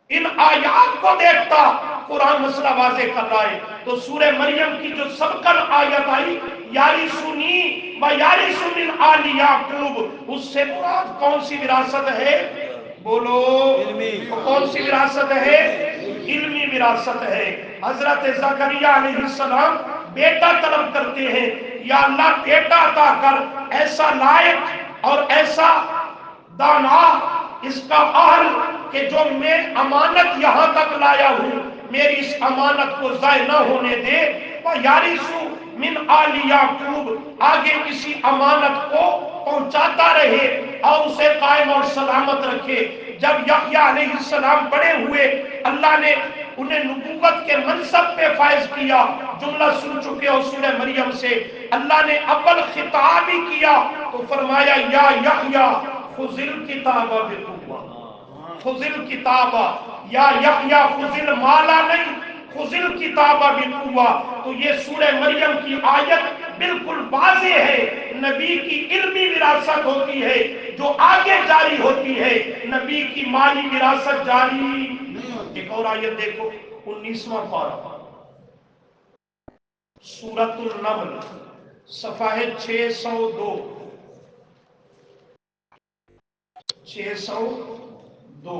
ان آیات کو دیکھتا قرآن مسئلہ واضح کر رہا ہے. تو سورہ مریم کی جو سبقن آیت آئی یارثنی و یارث من آل یعقوب، اس سے مراد کون سی وراثت ہے؟ بولو کون سی وراثت ہے؟ علمی وراثت ہے. حضرت زکریا علیہ السلام بیٹا طلب کرتے ہیں، یا اللہ بیٹا عطا کر، ایسا لائق اور ایسا دانا، اس کا اہل کہ جو میں امانت یہاں تک لایا ہوں میری اس امانت کو ضائع نہ ہونے دے. وَيَرِثُ مِنْ آلِ یعقوب، آگے کسی امانت کو پہنچاتا رہے اور اسے قائم اور سلامت رکھے. جب یحییٰ علیہ السلام بڑے ہوئے اللہ نے انہیں نبوت کے منصب پہ فائز کیا. جملہ سن چکے ہو سورہ مریم سے. اللہ نے اول خطاب ہی کیا تو فرمایا یا یحییٰ خذ الکتاب بقوہ. خذ الکتاب، یا یحییٰ خذ المالا نہیں، خذ الکتاب بقوہ. تو یہ سورہ مریم کی آیت بالکل واضح ہے. نبی کی علمی وراثت ہوتی ہے جو آگے جاری ہوتی ہے، نبی کی مالی وراثت جاری نہیں ہوتی. ایک اور آیت دیکھو 19واں پارہ سورۃ النمل صفحہ 602 602.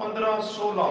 15-16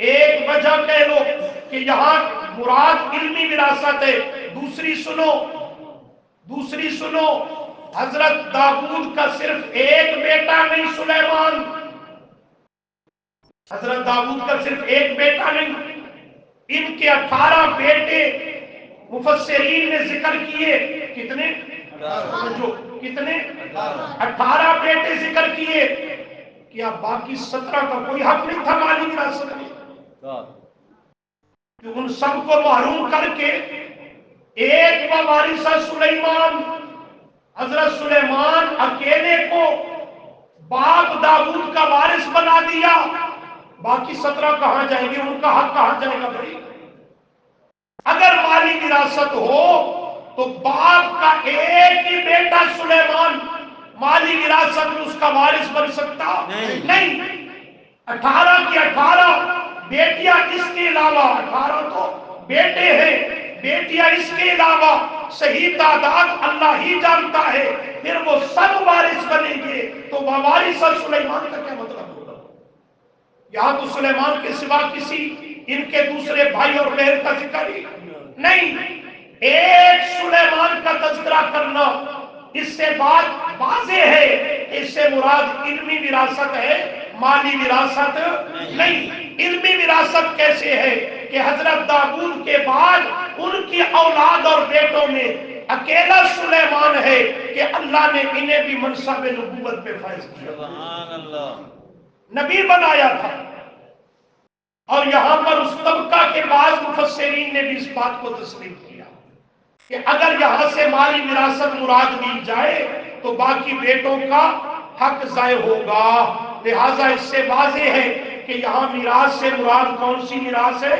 ایک وجہ کہہ لو کہ یہاں مراد علمی وراثت ہے۔ دوسری سنو، دوسری سنو، حضرت داؤد کا صرف ایک بیٹا نہیں سلیمان، حضرت داؤد کا صرف ایک بیٹا نہیں، ان کے 18 بیٹے مفسرین نے ذکر کیے۔ کتنے؟ جو کتنے؟ 18 بیٹے ذکر کیے۔ کیا باقی 17 کا کوئی حق نہیں تھا مالی وراثت میں؟ کہ ان سب کو محروم کر کے ایک وارث سلیمان، حضرت سلیمان اکیلے کو باپ داؤد کا وارث بنا دیا، باقی 17 کہاں جائیں گے؟ ان کا حق کہاں جائے گا بھائی؟ اگر مالی وراثت ہو تو باپ کا ایک ہی بیٹا سلیمان مالی وراثت میں اس کا وارث بن سکتا نہیں۔ 18 کی 18 بیٹیاں، اس کے علاوہ 18 تو بیٹے ہیں، بیٹیاں اس کے علاوہ صحیح تعداد اللہ ہی جانتا ہے، پھر وہ سب وارث بنیں گے تو وارث اور سلیمان کا کیا مطلب ہوگا؟ یہاں تو سلیمان کے سوا کسی ان کے دوسرے بھائی اور بہن کا ذکر ہی نہیں۔ ایک سلیمان کا تذکرہ کرنا، اس سے بات واضح ہے کہ اس سے مراد علمی وراثت ہے، مالی وراثت نہیں۔ علمی وراثت کیسے ہے کہ حضرت داؤد کے بعد ان کی اولاد اور بیٹوں میں اکیلا سلیمان ہے کہ اللہ نے انہیں بھی منصب نبوت پہ فائز کیا، سبحان اللہ، نبی بنایا تھا۔ اور یہاں پر اس طبقہ کے بعض مفسرین نے بھی اس بات کو تسلیم کیا کہ اگر یہاں سے مالی وراثت مراد لی جائے تو باقی بیٹوں کا حق ضائع ہوگا۔ لہذا اس سے واضح ہے کہ یہاں میراث سے مراد کون سی میراث ہے؟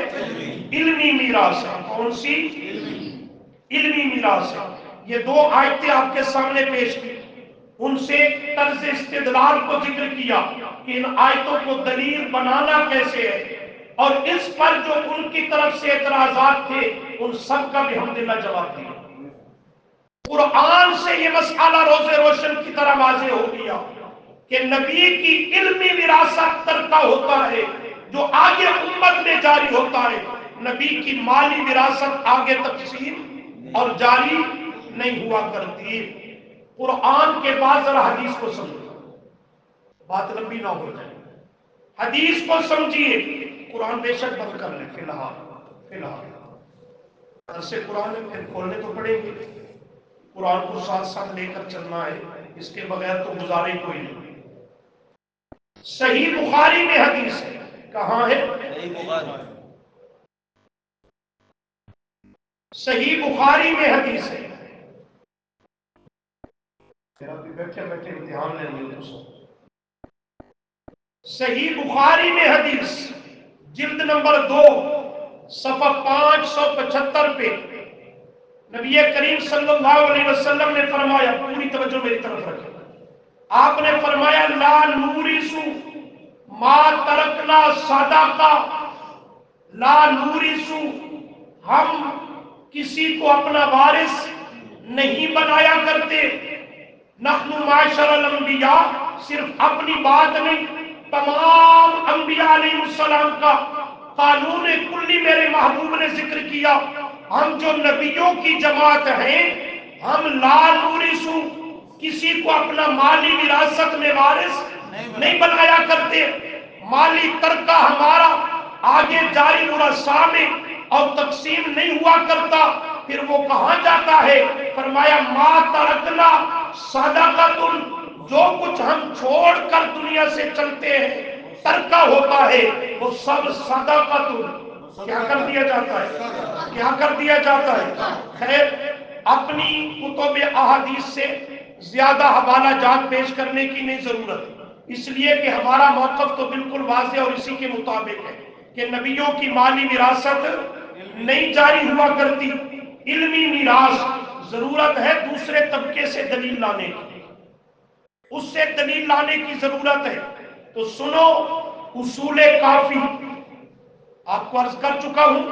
علمی میراث ہے۔ کون سی؟ علمی میراث ہے۔ یہ دو آیتیں آپ کے سامنے پیش کی، ان سے طرز استدلال کو ذکر کیا کہ ان آیتوں کو دلیل بنانا کیسے ہے، اور اس پر جو ان کی طرف سے اعتراضات تھے ان سب کا بھی الحمدللہ جواب دیا۔ قرآن سے یہ مسئلہ روز روشن کی طرح واضح ہو گیا کہ نبی کی علمی وراثت ترکہ ہوتا ہے جو آگے امت میں جاری ہوتا ہے، نبی کی مالی وراثت آگے تقسیم اور جاری نہیں ہوا کرتی۔ قرآن کے بعد ذرا حدیث کو سمجھو، بات لمبی نہ ہو جائے، حدیث کو سمجھیے۔ قرآن بے شک بند کر لیں فی الحال درس قرآن پھر کھولنے تو پڑیں گے، قرآن کو ساتھ ساتھ لے کر چلنا ہے، اس کے بغیر تو گزارے کوئی نہیں۔ صحیح بخاری میں حدیث ہے، کہاں ہے؟ صحیح بخاری میں حدیث ہے۔ بیٹھے بیٹھے امتحان لیں گے تو صحیح بخاری میں حدیث جلد نمبر 2 صفحہ 575 پہ نبی کریم صلی اللہ علیہ وسلم نے فرمایا، پوری توجہ میری طرف رکھیں، آپ نے فرمایا لا نورث ما ترکنا صدقہ، لا نورث، ہم کسی کو اپنا وارث نہیں بنایا کرتے، نحن معاشر الانبیاء، صرف اپنی بات نہیں، تمام انبیاء علیہ السلام کا قانون کلی میرے محبوب نے ذکر کیا، ہم جو نبیوں کی جماعت ہیں ہم لا نورث، کسی کو اپنا مالی وراثت میں وارث نہیں بنایا کرتے، مالی ترکہ ہمارا آگے جاری ورثاء میں اور تقسیم نہیں ہوا کرتا، پھر وہ کہاں جاتا ہے؟ فرمایا ما ترکنا صدقۃ، جو کچھ ہم چھوڑ کر دنیا سے چلتے ہیں ترکہ ہوتا ہے وہ سب صدقۃ، کیا کر دیا جاتا ہے؟ کیا کر دیا جاتا ہے؟ خیر، اپنی کتب احادیث سے زیادہ حوالہ جات پیش کرنے کی نہیں ضرورت، اس لیے کہ ہمارا موقف تو بالکل واضح اور اسی کے مطابق ہے کہ نبیوں کی مالی وراثت نہیں جاری ہوا کرتی، علمی میراث ضرورت ہے دوسرے طبقے سے دلیل لانے کی، اس سے دلیل لانے کی ضرورت ہے۔ تو سنو، اصول کافی آپ کو عرض کر چکا ہوں،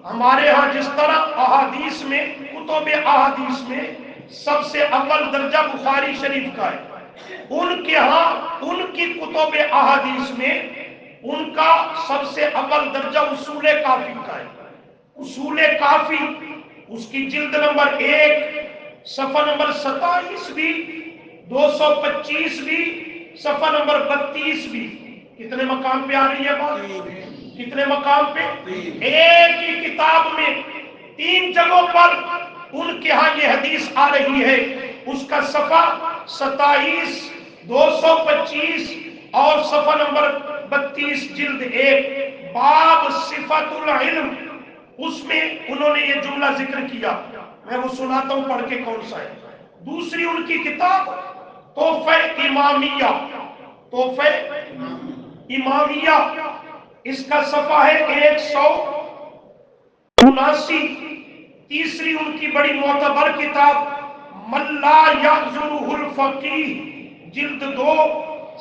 ہمارے ہاں جس طرح احادیث میں، کتب احادیث میں سب سے اول درجہ بخاری شریف کا ہے، ان کے ہاں ان کی کتب احادیث میں ان کا سب سے اول درجہ اصول کافی کا ہے. اصول کافی اس کی جلد نمبر 1 صفحہ نمبر 27 بھی، 225 بھی، صفحہ نمبر 32 بھی. کتنے مقام پہ آ رہی ہے بات؟ کتنے مقام پہ؟ ایک ہی کتاب میں 3 جگہوں پر ان کے ہاں یہ حدیث آ رہی ہے. اس کا صفحہ 27، 225 اور صفحہ نمبر 32 جلد 1 باب صفت العلم. اس میں انہوں نے یہ جملہ ذکر کیا، میں وہ سناتا ہوں پڑھ کے کون سا ہے. دوسری ان کی کتاب تحفہ امامیہ، تحفہ امامیہ، اس کا صفحہ ہے 179. تیسری ان کی بڑی معتبر کتاب من لا یعذرہ الفقیہ، جلد 2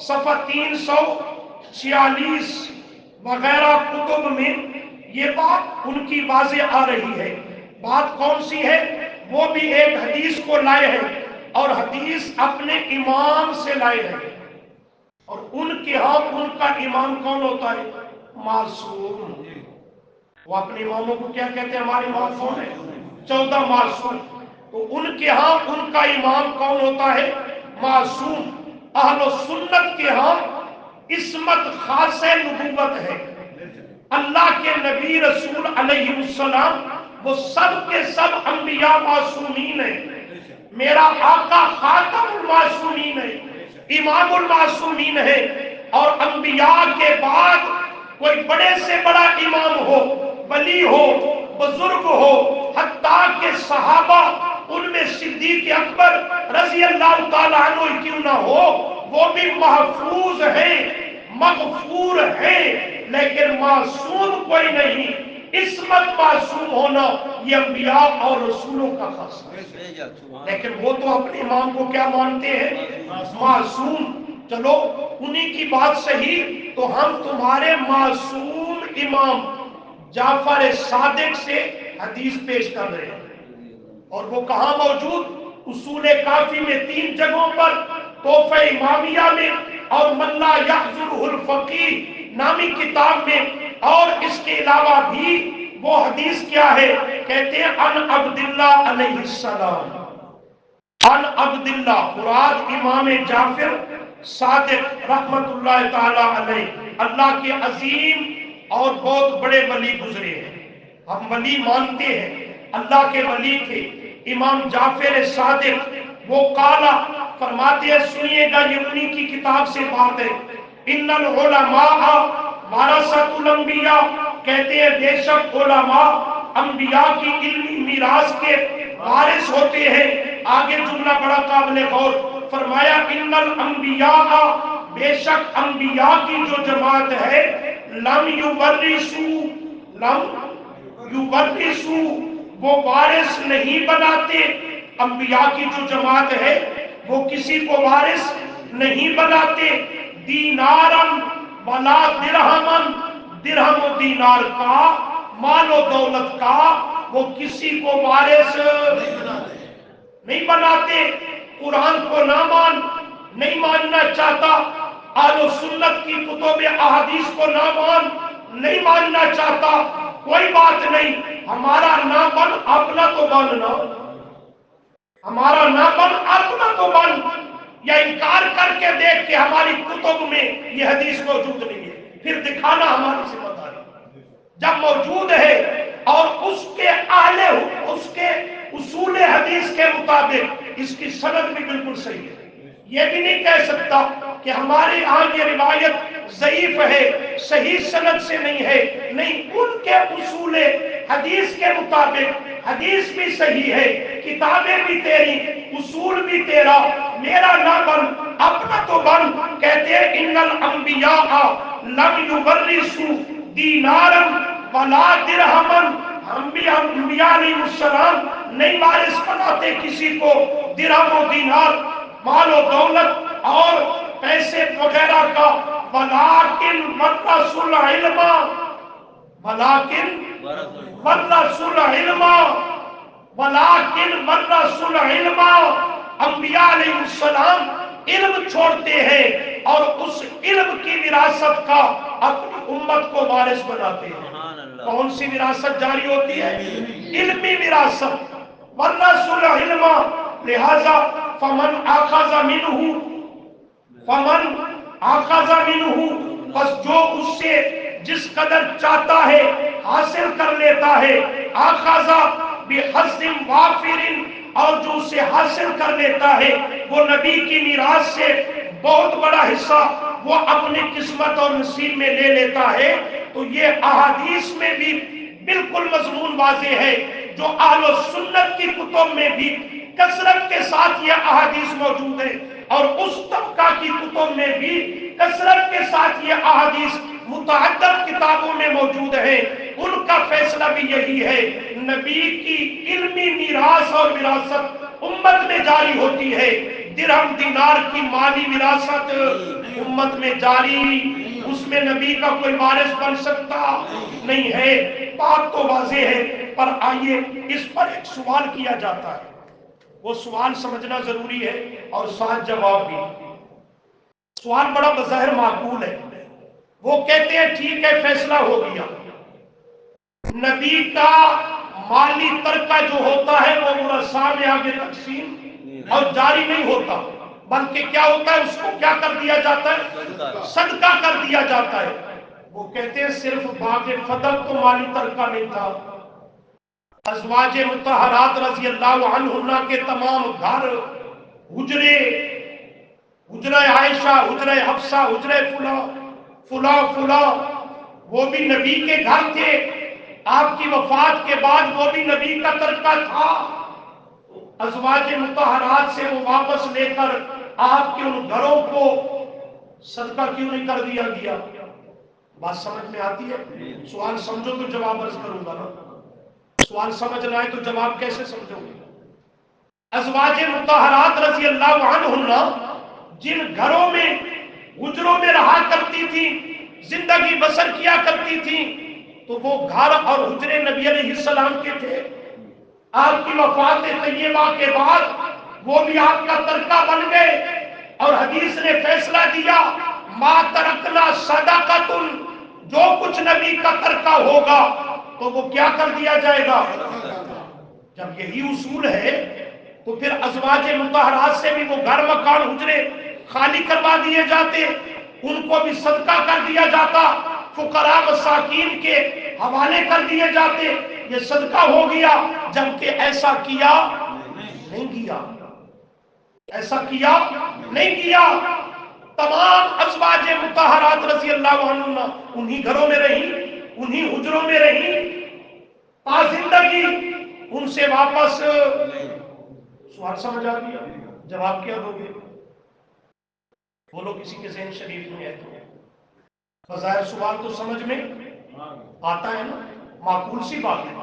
صفحہ 346 وغیرہ کتب میں یہ بات ان کی واضح آ رہی ہے. بات کون سی ہے؟ وہ بھی ایک حدیث کو لائے ہیں اور حدیث اپنے امام سے لائے ہیں. اور ان کے ہاں ان کا امام کون ہوتا ہے؟ معصوم. وہ اپنے اماموں کو کیا کہتے ہیں؟ ہمارے امام کون ہے؟ 14 معصوم. تو ان کے ہاں ان کا امام کون ہوتا ہے؟ معصوم. اہل سنت کے ہاں عصمت خاص نبوت ہے. اللہ کے نبی رسول علیہ السلام وہ سب کے سب انبیاء معصومین ہیں. میرا آقا خاتم المعصومین ہے، امام المعصومین ہے. اور انبیاء کے بعد کوئی بڑے سے بڑا امام ہو، ولی ہو، بزرگ ہو، حتیٰ کہ صحابہ ان میں صدیق اکبر رضی اللہ تعالیٰ عنہ کیوں نہ ہو، وہ بھی محفوظ ہیں، مغفور ہیں، لیکن معصوم کوئی نہیں. عصمت معصوم ہونا یہ انبیاء اور رسولوں کا خاص ہے. لیکن وہ تو اپنے امام کو کیا مانتے ہیں؟ معصوم. چلو انہی کی بات صحیح، تو ہم تمہارے معصوم امام جعفر صادق سے حدیث پیش کر رہے ہیں. اور وہ کہاں موجود؟ اصول کافی میں 3 جگہوں پر، تحفہ امامیہ میں اور من لا یعذرہ الفقیہ نامی کتاب میں. اور اس کے علاوہ بھی وہ حدیث کیا ہے؟ کہتے ہیں ان عبداللہ علیہ السلام، ان عبداللہ مراد امام جعفر صادق رحمت اللہ تعالی علیہ. اللہ کے عظیم اور بہت بڑے ولی گزرے ہیں. ہم ولی مانتے ہیں، اللہ کے ولی تھے امام جعفر صادق. وہ قالا فرماتے ہیں، سنیے گا یہ انہی کی کتاب سے بات ہے. ان العلماء ورثۃ الانبیاء، کہتے ہیں بے شک علماء انبیاء کی علمی میراث کے وارث ہوتے ہیں. آگے جملہ بڑا قابل غور فرمایا، ان الانبیاء، بے شک انبیاء کی جو جماعت ہے، لم یورثوا، لم یورثوا، وہ وارث نہیں بناتے. انبیاء کی جو جماعت ہے وہ کسی کو وارث نہیں بناتے. دینارن ولا درہمن، درہم و دینار کا، مال و دولت کا وہ کسی کو وارث نہیں بناتے. قرآن کو نہ مان، نہیں ماننا چاہتا، اہل سنت کی کتب احادیث کو نہ مان، نہیں ماننا چاہتا، کوئی بات نہیں. ہمارا نہ بن اپنا تو بننا، ہمارا نہ بن اپنا تو بن، یا انکار کر کے دیکھ کہ ہماری کتب میں یہ حدیث موجود نہیں ہے، پھر دکھانا ہماری ذمہ داری. جب موجود ہے اور اس کے اس کے اصول حدیث کے مطابق اس کی سند بھی بالکل صحیح ہے. یہ بھی نہیں کہہ سکتا کہ ہمارے یہاں یہ روایت ضعیف ہے، صحیح سند سے نہیں ہے. نہیں، ان کے اصول حدیث کے مطابق حدیث بھی صحیح ہے، کتابیں بھی تیری، اصول بھی تیرا، میرا نہ بن اپنا تو بن. کہتے ہیں ان الانبیاء لم یورثوا دینارا ولا درہمن، انبیاء علیہ السلام نہیں وارث بناتے کسی کو درہم و دینار، مال و دولت اور پیسے وغیرہ کا. ولکن ورثوا العلم، ولکن ورثوا العلم، ولکن ورثوا العلم، انبیاء علیہ السلام علم چھوڑتے ہیں اور اس علم کی وراثت کا اپنی امت کو وارث بناتے ہیں۔ کون سی وراثت جاری ہوتی ہے؟ علمی وراثت۔ والرسول علم، لہذا فمن اخذ منہ، بس جو اس سے جس قدر چاہتا ہے حاصل کر لیتا ہے، اخذ بحظ وافر، اور جو اسے حاصل کر لیتا ہے وہ نبی کی میراث سے بہت بڑا حصہ وہ اپنی قسمت اور نصیب میں لے لیتا ہے۔ تو یہ احادیث میں بھی بالکل مضمون واضح ہے، جو اہل سنت کی کتب میں بھی کثرت کے ساتھ یہ احادیث موجود ہے، اور اس طبقہ کی کتب میں بھی کثرت کے ساتھ یہ احادیث متعدد کتابوں میں موجود ہے۔ ان کا فیصلہ بھی یہی ہے، نبی کی علمی میراث اور وراثت امت میں جاری ہوتی ہے، درہم دینار کی مالی وراثت امت میں جاری، اس میں نبی کا کوئی وارث بن سکتا نہیں ہے۔ بات تو واضح ہے، پر آئیے اس پر ایک سوال کیا جاتا ہے، وہ سوال سمجھنا ضروری ہے اور ساتھ جواب بھی۔ سوال بڑا بظاہر معقول ہے۔ وہ کہتے ہیں ٹھیک ہے فیصلہ ہو گیا، نبی کا مالی ترکہ جو ہوتا ہے وہ ورثاء میں آگے تقسیم اور جاری نہیں ہوتا، بلکہ کیا ہوتا ہے، اس کو کیا کر دیا جاتا ہے، صدقہ کر دیا جاتا ہے۔ وہ کہتے ہیں صرف باغ فدق تو مالی ترکہ نہیں تھا، ازواج مطہرات رضی اللہ عنہن کے تمام گھر، حجرے، حجرہ عائشہ، حجرہ حفصہ، حجرہ فلاں، وہ بھی نبی کے گھر تھے، آپ کی وفات کے بعد وہ بھی نبی کا ترکہ تھا۔ ازواج مطہرات سے وہ واپس لے کر آپ کے ان گھروں کو صدقہ کیوں نہیں کر دیا گیا؟ بات سمجھ میں آتی ہے؟ سوال سمجھو تو جواب عرض کروں گا نا، سوال سمجھ نہ آئے تو جواب کیسے سمجھو گے؟ ازواج مطہرات رضی اللہ عنہن جن گھروں میں حجروں میں رہا کرتی تھی، زندگی بسر کیا کرتی تھی، تو وہ گھر اور حجرے نبی علیہ السلام کے تھے۔ آپ کی وفات طیبہ کے بعد وہ بھی آپ کا ترکہ بن گئے، اور حدیث نے فیصلہ دیا ما ترکنا صدقۃ، جو کچھ نبی کا ترکہ ہوگا تو وہ کیا کر دیا جائے گا۔ جب یہی اصول ہے تو پھر ازواج مطہرات سے بھی وہ گھر مکان حجرے خالی کروا دیے جاتے، ان کو بھی صدقہ کر دیا جاتا، فقراء مساکین کے حوالے کر دیے جاتے، یہ صدقہ ہو گیا۔ جبکہ ایسا کیا نہیں کیا، ایسا کیا نہیں کیا۔ تمام ازواج مطہرات رضی اللہ عنہ انہی گھروں میں رہی، انہی حجروں میں رہی تا زندگی، ان سے واپس۔ سوال سمجھ آ گیا؟ جواب کیا دو گے؟ بولو کسی کے ذہن شریف میں ہے تو؟ بظاہر سوال تو سمجھ میں آتا ہے نا، معقول سی بات ہے،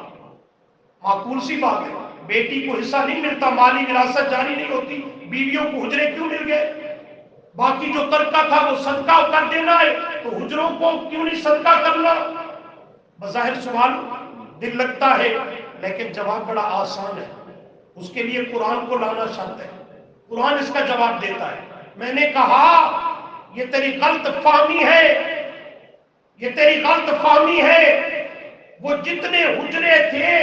معقول سی بات ہے۔ بیٹی کو حصہ نہیں ملتا، مالی وراثت جاری نہیں ہوتی، بیویوں کو حجرے کیوں مل گئے؟ باقی جو ترکہ تھا وہ صدقہ کر دینا ہے، تو حجروں کو کیوں نہیں صدقہ کرنا؟ بظاہر سوال دل لگتا ہے، لیکن جواب بڑا آسان ہے۔ اس کے لیے قرآن کو لانا شرط ہے، قرآن اس کا جواب دیتا ہے۔ میں نے کہا یہ تیری غلط فہمی ہے، یہ تیری غلط فہمی ہے۔ وہ جتنے حجرے تھے،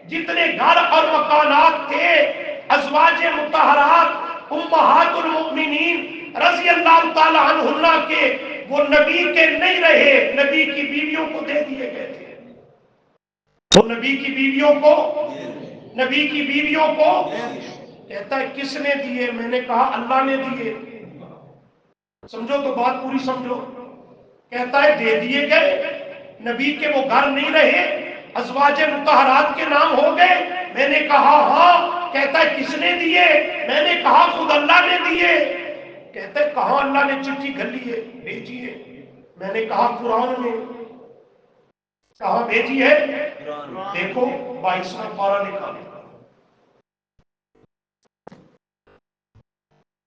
جتنے گھر اور مکانات تھے، ازواج مطہرات امہات المؤمنین رضی اللہ تعالی عنہن کے، وہ نبی کے نہیں رہے، نبی کی بیویوں کو دے دیے گئے تھے۔ وہ نبی کی بیویوں کو، نبی کی بیویوں کو کہتا ہے کس نے دیے؟ میں نے کہا اللہ نے دیے۔ سمجھو تو بات پوری سمجھو۔ کہتا ہے دے دیے گئے، نبی کے وہ گھر نہیں رہے، ازواج مطہرات کے نام ہو گئے۔ میں نے کہا ہاں۔ کہتا ہے کس نے دیے؟ میں نے کہا خود اللہ نے دیے۔ کہتا ہے کہاں اللہ نے چٹھی گھلی ہے، بھیجی ہے؟ میں نے کہا قرآن میں۔ کہاں بھیجی ہے؟ دیکھو 22واں پارہ لکھا ہے۔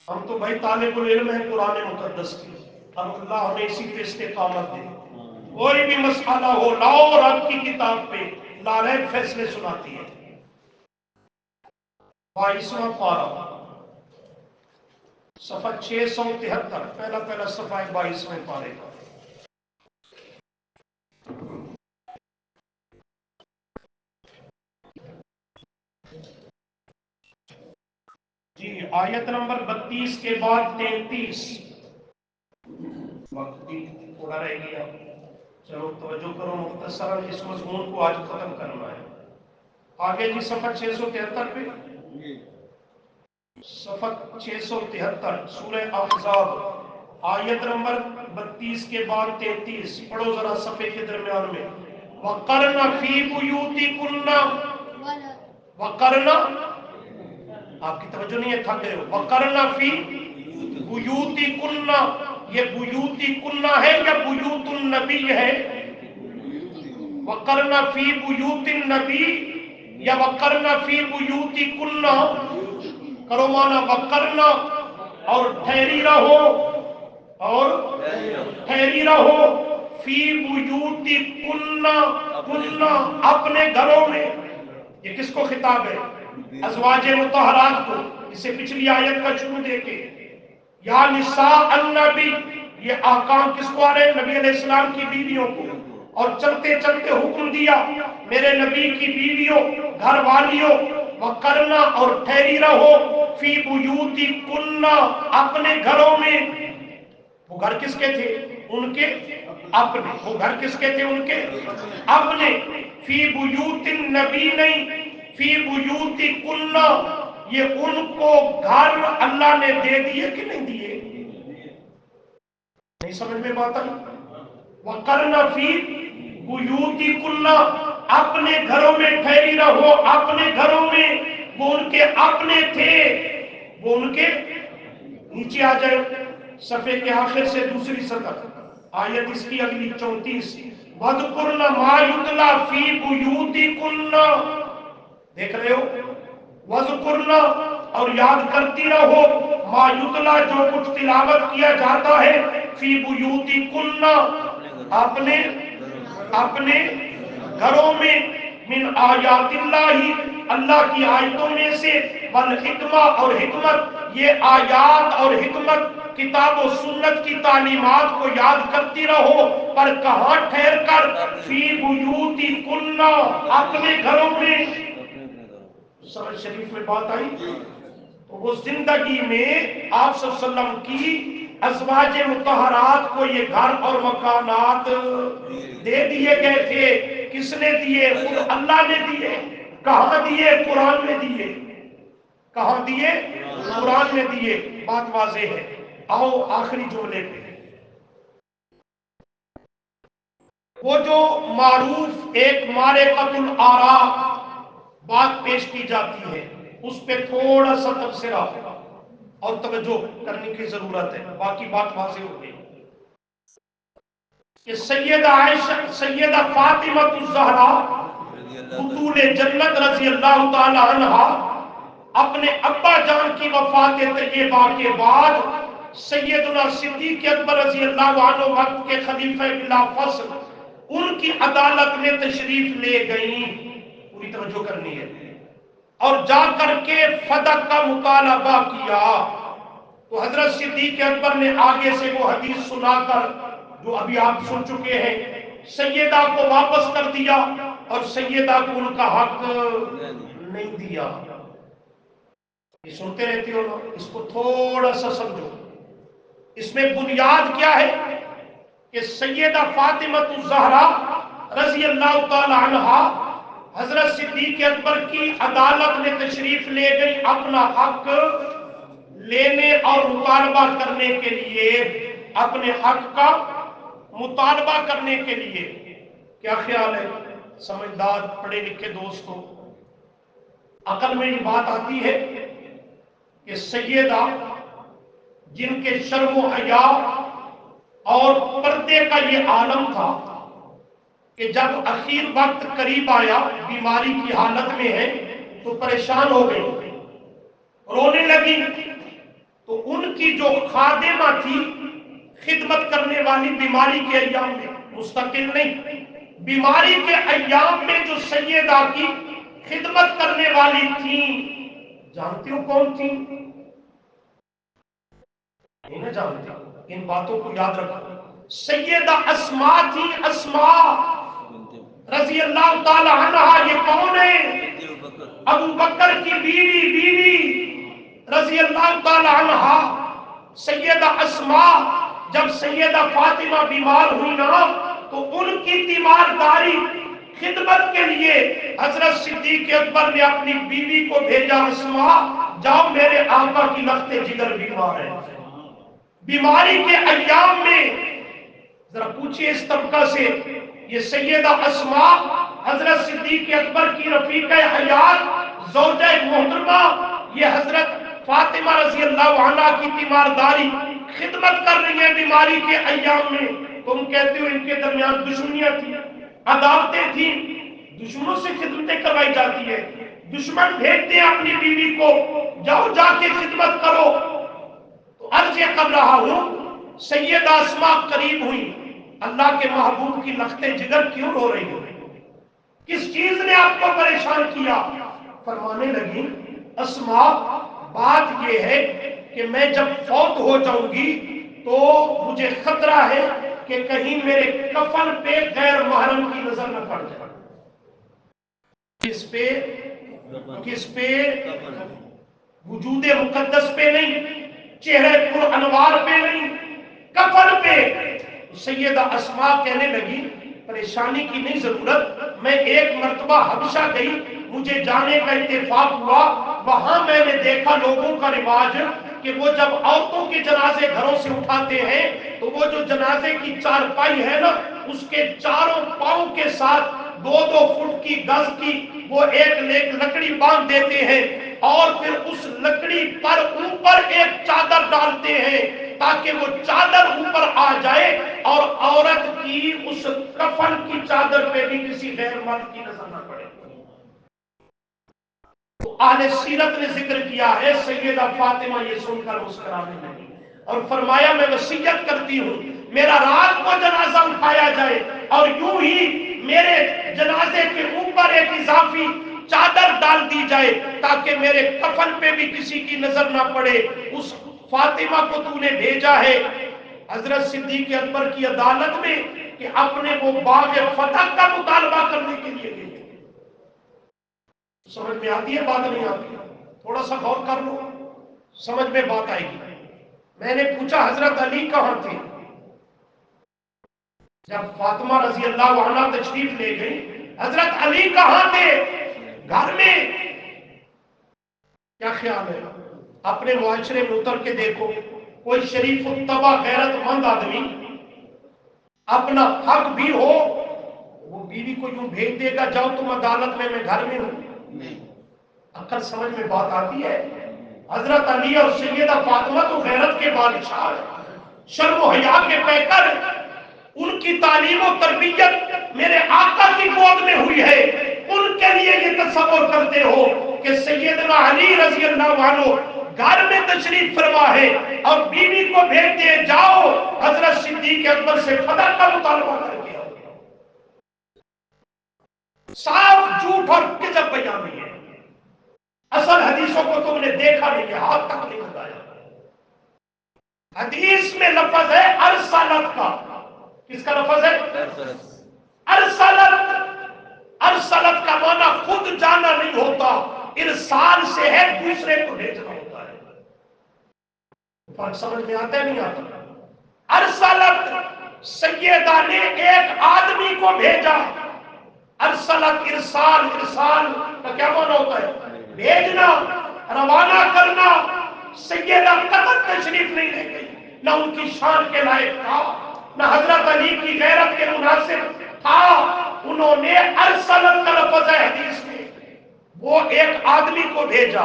ہم تو بھائی طالب العلم ہیں قرآن مقدس کی، اب اللہ ہمیں اسی پہ استقامت دے۔ کوئی بھی مسئلہ ہو لاؤ، رب کی کتاب پہ لا ریب فیصلے سناتی ہے۔ 22واں پارہ صفحہ 673، پہلا پہلا صفحہ 22 پارے کا۔ جی آیت نمبر 32 کے بعد 33۔ وقت بھی تھوڑا رہ گیا، چلو توجہ کرو، مختصراً اس مضمون کو آج ختم کرنا ہے۔ آگے جی صفحہ 673 پہ، صفحہ 673 سورہ احزاب، آیت نمبر 32 کے بعد 33، پڑھو ذرا صفحے کے درمیان میں۔ وَقَرْنَ فِي بُيُوتِكُنَّ، وَقَرْنَ، آپ کی توجہ نہیں ہے، تھک گئے ہو۔ وَقَرْنَ فِي بُيُوتِكُنَّ، یہ بُيُوتِكُنَّ ہے یا بیوت النبی ہے؟ وَقَرْنَ فِي بُيُوتِ النَّبِي یا وَقَرْنَ فِي بُيُوتِكُنَّ؟ کرو مانا وَقَرْنَ، اور ٹھہری رہو، اور ٹھہری رہو، فی بیوتکن، کن اپنے گھروں میں۔ یہ کس کو خطاب ہے؟ ازواج مطہرات کو۔ اسے پچھلی آیت کا شروع دیکھیں، یا نساء النبی، یہ احکام کس کو آ رہے ہیں؟ نبی علیہ السلام کی بیویوں کو۔ اور چلتے چلتے حکم دیا میرے نبی کی بیویوں، گھر والیوں، وَقَرْنَ، اور ٹھہری رہو، فی بیوتکن، اپنے گھروں میں۔ وہ گھر کس کے تھے؟ ان کے اپنے۔ وہ گھر کس کے تھے؟ ان کے اپنے۔ فی بیوت النبی نہیں، فی بیوتکن، یہ ان کو گھر اللہ نے دے دیے کہ نہیں دیے؟ نہیں سمجھ میں بات آئی؟ وَقَرْنَ فِي بُيُوتِكُنَّ، اپنے گھروں میں ٹھہری رہو، اپنے گھروں میں۔ وہ ان کے اپنے تھے، وہ ان کے نیچے آ جائے صفحے کے آخر سے دوسری سطر، آیت اس کی اگلی 34۔ وَاذْكُرْنَ مَا يُتْلَى فِي بُيُوتِكُنَّ، دیکھ رہے ہو؟ وَاذْكُرْنَ، اور یاد کرتی رہو، مَا يُتْلَى، جو کچھ تلاوت کیا جاتا ہے، فی بیوتکن، اپنے گھروں میں، من آیات اللہ، اللہ کی آیتوں میں سے، والحکمہ، اور حکمت۔ یہ آیات اور حکمت، کتاب و سنت کی تعلیمات کو یاد کرتی رہو، پر کہاں ٹھہر کر؟ فی بیوتکن، اپنے گھروں میں۔ سورہ شریف میں بات آئی؟ تو وہ زندگی میں آپ صلی اللہ علیہ وسلم کی ازواج مطہرات کو یہ گھر اور مکانات دے دیے گئے تھے۔ کس نے دیے؟ خود اللہ نے دیے۔ کہاں دیے؟ قرآن میں دیے۔ کہاں دیے؟ قرآن میں دیے۔ بات واضح ہے۔ آؤ آخری جملے پہ، وہ جو معروف ایک معرفت الآراء بات پیش کی جاتی ہے، اس پہ تھوڑا سا تبصرہ اور توجہ کرنے کی ضرورت ہے، باقی بات واضح ہو گئی کہ سیدہ عائشہ، سیدہ فاطمہ الزہرا بطول جنت رضی اللہ تعالی عنہ، اپنے ابا جان کی وفات طیبہ کے بعد سیدنا صدیق اکبر رضی اللہ عنہ وقت کے خلیفہ بلا فصل ان کی عدالت میں تشریف لے گئیں، پوری توجہ کرنی ہے، اور جا کر کے فدق کا مطالبہ کیا۔ تو حضرت صدیق اکبر نے آگے سے وہ حدیث سنا کر جو ابھی آپ سن چکے ہیں، سیدہ کو واپس کر دیا اور سیدہ کو ان کا حق نہیں دیا۔ یہ سنتے رہتے ہو نا، اس کو تھوڑا سا سمجھو۔ اس میں بنیاد کیا ہے کہ سیدہ فاطمہ الزہرا رضی اللہ تعالی عنہ حضرت صدیق اکبر کی عدالت میں تشریف لے گئی اپنا حق لینے اور مطالبہ کرنے کے لیے، اپنے حق کا مطالبہ کرنے کے لیے۔ کیا خیال ہے سمجھدار پڑھے لکھے دوستوں؟ عقل میں یہ بات آتی ہے کہ سیدہ جن کے شرم و حیا اور پردے کا یہ عالم تھا کہ جب اخیر وقت قریب آیا، بیماری کی حالت میں ہے، تو پریشان ہو گئی، رونے لگی۔ تو ان کی جو خادمہ تھی، خدمت کرنے والی، بیماری کے ایام میں، مستقل نہیں، بیماری کے ایام میں جو سیدہ کی خدمت کرنے والی تھی، جانتے ہو کون تھی؟ نہیں نہ جانتے، ان باتوں کو یاد رکھو۔ سیدہ اسماء تھی، اسماء رضی اللہ تعالی عنہ، یہ کون ہے؟ ابو بکر کی بیوی رضی اللہ تعالی عنہ سیدہ اسماء۔ جب سیدہ فاطمہ بیمار ہوئی نا تو ان کی تیمارداری خدمت کے لیے حضرت صدیق اکبر نے اپنی بیوی کو بھیجا، اسماء جاؤ میرے آقا کی لخت جگر بیمار ہے۔ بیماری کے ایام میں ذرا پوچھئے اس طبقہ سے، یہ سیدہ اسماء حضرت صدیق اکبر کی رفیقہ حیات زوجہ محترمہ، یہ حضرت فاطمہ رضی اللہ عنہ کی تیمارداری خدمت کر رہی ہیں بیماری کے ایام میں۔ تم کہتے ہو ان کے درمیان دشمنیاں تھیں، عداوتیں تھیں، دشمنوں سے خدمتیں کروائی جاتی ہے۔ دشمن بھیجتے ہیں اپنی بیوی کو، جاؤ جا کے خدمت کرو۔ تو عرض یہ کر رہا ہوں، سیدہ اسماء قریب ہوئی، اللہ کے محبوب کی لخت جگر کیوں رو رہی ہو؟ کس چیز نے آپ کو پریشان کیا؟ فرمانے لگی، اسماء بات یہ ہے کہ میں جب فوت ہو جاؤں گی تو مجھے خطرہ ہے کہ کہیں میرے کفن پہ غیر محرم کی نظر نہ پڑ جائے۔ کس پہ؟ وجود مقدس پہ نہیں، چہرے پر انوار پہ نہیں، کفن پہ۔ سیدہ اسماء کہنے لگی پریشانی کی نہیں ضرورت، میں ایک مرتبہ حبشہ گئی، مجھے جانے کا اتفاق ہوا، وہاں میں نے دیکھا لوگوں کا رواج کہ وہ جب عورتوں کے جنازے گھروں سے اٹھاتے ہیں تو وہ جو جنازے کی چارپائی ہے نا، اس کے چاروں پاؤں کے ساتھ 2-2 فٹ کی گز کی وہ ایک لکڑی باندھ دیتے ہیں، اور پھر اس لکڑی پر اوپر ایک چادر ڈالتے ہیں تاکہ وہ چادر اوپر آ جائے اور عورت کی اس کفن کی چادر پہ بھی کسی غیر مرد کی نظر نہ پڑے۔ تو اہل سیرت نے ذکر کیا ہے، سیدہ فاطمہ یہ سن کر مسکرانے لگی اور فرمایا میں وصیت کرتی ہوں میرا رات کو جنازہ اٹھایا جائے اور یوں ہی میرے جنازے کے اوپر ایک اضافی چادر ڈال دی جائے تاکہ میرے کفن پہ بھی کسی کی نظر نہ پڑے۔ اس فاطمہ کو تو نے بھیجا ہے حضرت صدیق اکبر کی عدالت میں کہ اپنے وہ باغ فتح کا مطالبہ کرنے کے لیے بھیجے۔ سمجھ میں آتی ہے بات نہیں آتی؟ تھوڑا سا غور کر لو، سمجھ میں بات آئے گی۔ میں نے پوچھا حضرت علی کہاں تھے؟ جب فاطمہ رضی اللہ عنہ تشریف لے گئی، حضرت علی کہاں تھے؟ گھر میں۔ کیا خیال ہے؟ اپنے معاشرے میں اتر کے دیکھو، کوئی شریف الطبع غیرت مند آدمی اپنا حق بھی ہو وہ بیوی کو یوں بھیج دے گا جاؤ تم عدالت میں گھر میں ہوں؟ عقل سمجھ میں بات آتی ہے؟ حضرت علی اور سیدہ فاطمہ تو غیرت کے بادشاہ ہیں، شرم و حیا کے پیکر، ان کی تعلیم و تربیت میرے آقا کی گود میں ہوئی ہے۔ ان کے لیے یہ تصور کرتے ہو کہ سیدنا علی رضی اللہ عنہ گھر میں تشریف فرما ہے اور بیوی کو بھیجتے جاؤ حضرت صدیق اکبر سے فتح کا مطالبہ کر کے آؤ۔ صاف جھوٹ اور کذب بیان ہے، اصل حدیثوں کو تم نے دیکھا نہیں، ہاتھ تک نہیں لگایا۔ حدیث میں لفظ ہے ارسلت کا، کس کا لفظ ہے؟ ارسلت۔ ارسلت کا معنی خود جانا نہیں ہوتا، ارسال سے ہے دوسرے کو بھیجنا ہوتا ہے۔ فرق سمجھ میں آتا ہے نہیں آتا؟ ارسلت سیدہ نے ایک آدمی کو بھیجا، ارسلت ارسال، ارسال کا کیا معنی ہوتا ہے؟ بھیجنا، روانہ کرنا۔ سیدہ قطر تشریف نہیں لے گئی، نہ ان کی شان کے لائق تھا، نہ حضرت علی کی غیرت کے مناسب تھا۔ انہوں نے ارسلت کا لفظ ہے حدیث میں، وہ ایک آدمی کو بھیجا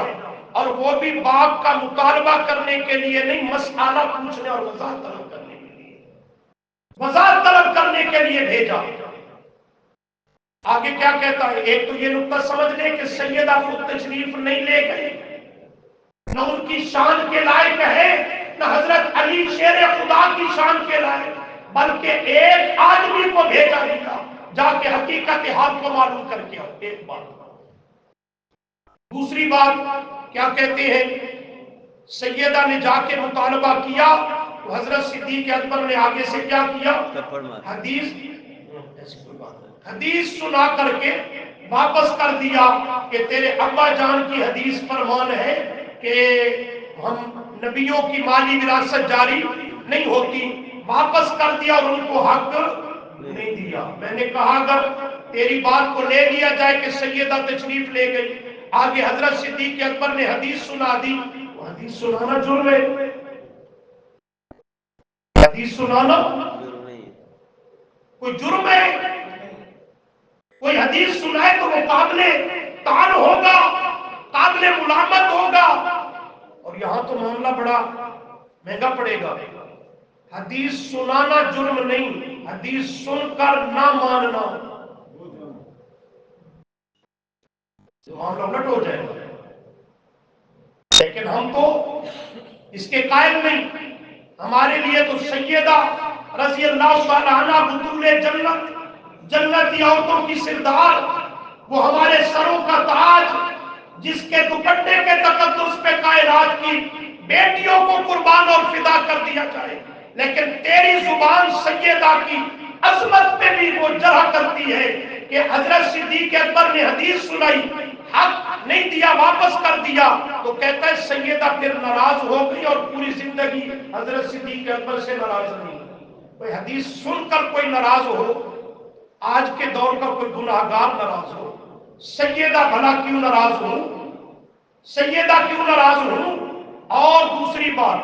اور وہ بھی باپ کا مطالبہ کرنے کے لیے نہیں، مسئلہ پوچھنے اور وضاحت طلب کرنے کے لیے، وضاحت طلب کرنے کے لیے بھیجا۔ آگے کیا کہتا ہے؟ ایک تو یہ نقطہ سمجھ لیں کہ سیدہ خود تشریف نہیں لے گئی، نہ ان کی شان کے لائق ہے، نہ حضرت علی شیر خدا کی شان کے لائق، بلکہ ایک آدمی کو بھیجا گیا جا کے حقیقت حال کو معلوم کر کے آؤ۔ ایک بات۔ دوسری بات کیا کہتے ہیں؟ سیدہ نے جا کے مطالبہ کیا تو حضرت صدیق اکبر نے آگے سے کیا کیا؟ حدیث سنا کر کے واپس کر دیا کہ تیرے ابا جان کی حدیث فرمان ہے کہ ہم نبیوں کی مالی وراثت جاری نہیں ہوتی، واپس کر دیا اور ان کو حق نہیں دیا۔ میں نے کہا اگر تیری بات کو لے لیا جائے کہ سیدہ تشریف لے گئی، آگے حضرت صدیق اکبر نے حدیث سنا دی، حدیث سنانا جرم ہے، حدیث سنانا کوئی جرم ہے؟ کوئی حدیث سنائے تو وہ قابل طعن ہوگا، قابل ملامت ہوگا، اور یہاں تو معاملہ بڑا مہنگا پڑے گا۔ حدیث سنانا جرم نہیں، حدیث سن کر نہ ماننا معاملہ الٹ ہو جائے گا۔ لیکن ہم تو اس کے قائل نہیں، ہمارے لیے تو سیدہ رضی اللہ تعالی عنہ بطول جنت، جنتی عورتوں کی سردار، وہ ہمارے سروں کا تاج، جس کے دوپٹے کے تقدس پہ کائنات کی بیٹیوں کو قربان اور فدا کر دیا جائے، لیکن تیری زبان سیدہ کی عظمت پہ بھی وہ جرح کرتی ہے کہ حضرت صدیق اکبر نے حدیث سنائی، حق نہیں دیا، واپس کر دیا، تو کہتا ہے سیدہ پھر ناراض ہو گئی اور پوری زندگی حضرت صدیق اکبر سے ناراض نہیں۔ کوئی حدیث سن کر کوئی ناراض ہو، آج کے دور کا کوئی گناہگار ناراض ہو، سیدہ بھلا کیوں ناراض ہو، سیدہ کیوں ناراض ہو؟ اور دوسری بات،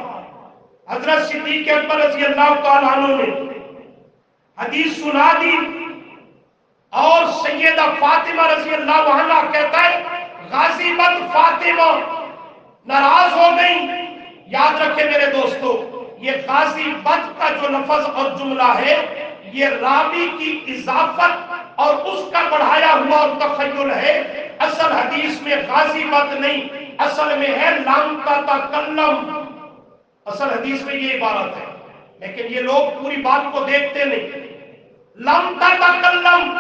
حضرت صدیق اکبر رضی اللہ تعالیٰ عنہ نے حدیث سنا دی اور سیدہ فاطمہ رضی اللہ عنہ کہتا ہے غازی بت فاطمہ ناراض ہو گئی۔ یاد رکھیں میرے دوستو، یہ غازی بت کا جو لفظ اور جملہ ہے یہ راوی کی اضافت اور اس کا بڑھایا ہوا اور تخیل ہے، اصل حدیث میں غازی بت نہیں، اصل میں ہے لم تتکلم، اصل حدیث میں یہ عبارت ہے، لیکن یہ لوگ پوری بات کو دیکھتے نہیں۔ لم تتکلم،